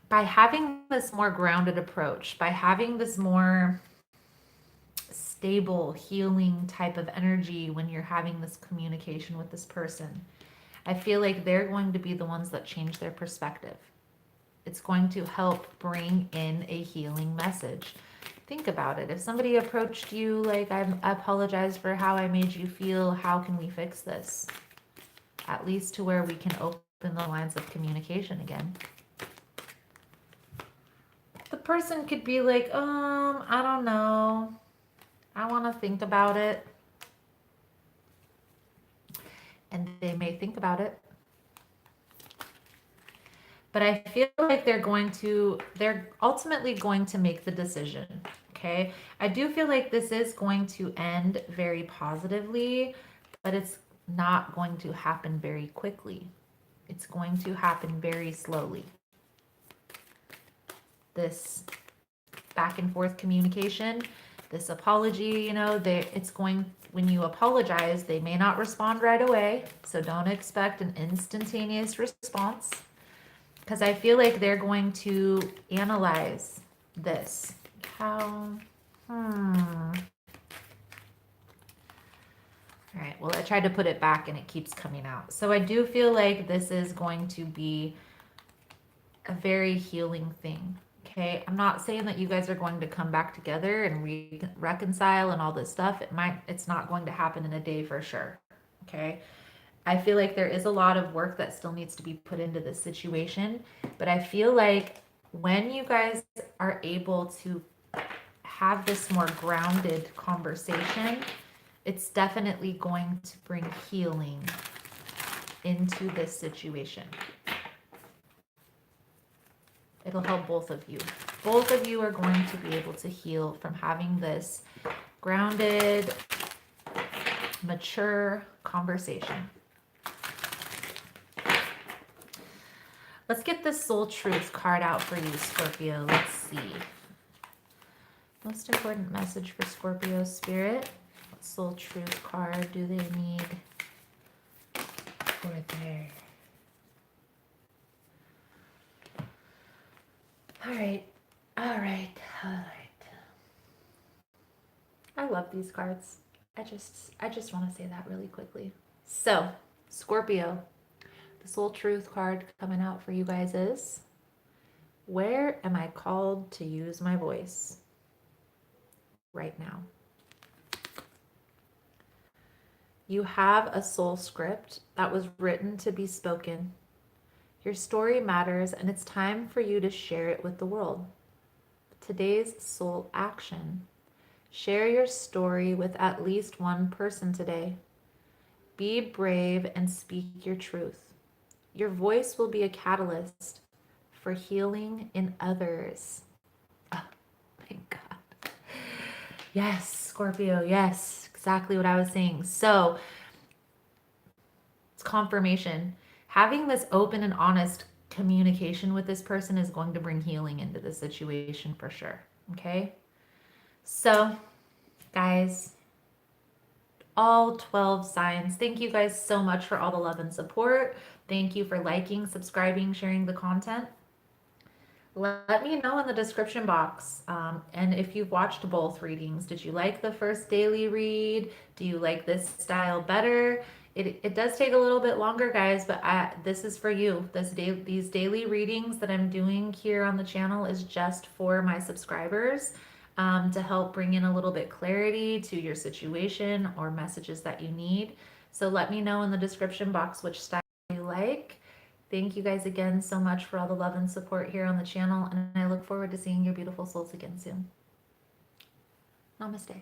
By having this more grounded approach, by having this more stable, healing type of energy when you're having this communication with this person, I feel like they're going to be the ones that change their perspective. It's going to help bring in a healing message. Think about it. If somebody approached you like, I apologize for how I made you feel, how can we fix this? At least to where we can open the lines of communication again. The person could be like, I don't know. I want to think about it. And they may think about it. But I feel like they're ultimately going to make the decision. Okay. I do feel like this is going to end very positively, but it's not going to happen very quickly. It's going to happen very slowly. This back and forth communication, this apology, when you apologize, they may not respond right away. So don't expect an instantaneous response, because I feel like they're going to analyze this. All right, well, I tried to put it back and it keeps coming out. So I do feel like this is going to be a very healing thing. Okay, I'm not saying that you guys are going to come back together and reconcile and all this stuff. It's not going to happen in a day for sure. Okay, I feel like there is a lot of work that still needs to be put into this situation, but I feel like when you guys are able to have this more grounded conversation, it's definitely going to bring healing into this situation. It'll help both of you. Both of you are going to be able to heal from having this grounded, mature conversation. Let's get this Soul Truth card out for you, Scorpio. Let's see. Most important message for Scorpio Spirit. What Soul Truth card do they need for their... All right. I love these cards. I just want to say that really quickly. So, Scorpio, the soul truth card coming out for you guys is, where am I called to use my voice right now? You have a soul script that was written to be spoken. Your story matters, and it's time for you to share it with the world. Today's soul action: share your story with at least one person today. Be brave and speak your truth. Your voice will be a catalyst for healing in others. Oh, thank God. Yes, Scorpio, yes, exactly what I was saying. So, it's confirmation. Having this open and honest communication with this person is going to bring healing into the situation for sure. Okay? So, guys, all 12 signs, thank you guys so much for all the love and support. Thank you for liking, subscribing, sharing the content. Let me know in the description box. And if you've watched both readings, did you like the first daily read? Do you like this style better? It does take a little bit longer, guys, but this is for you. These daily readings that I'm doing here on the channel is just for my subscribers, to help bring in a little bit clarity to your situation or messages that you need. So let me know in the description box which style you like. Thank you guys again so much for all the love and support here on the channel, and I look forward to seeing your beautiful souls again soon. Namaste.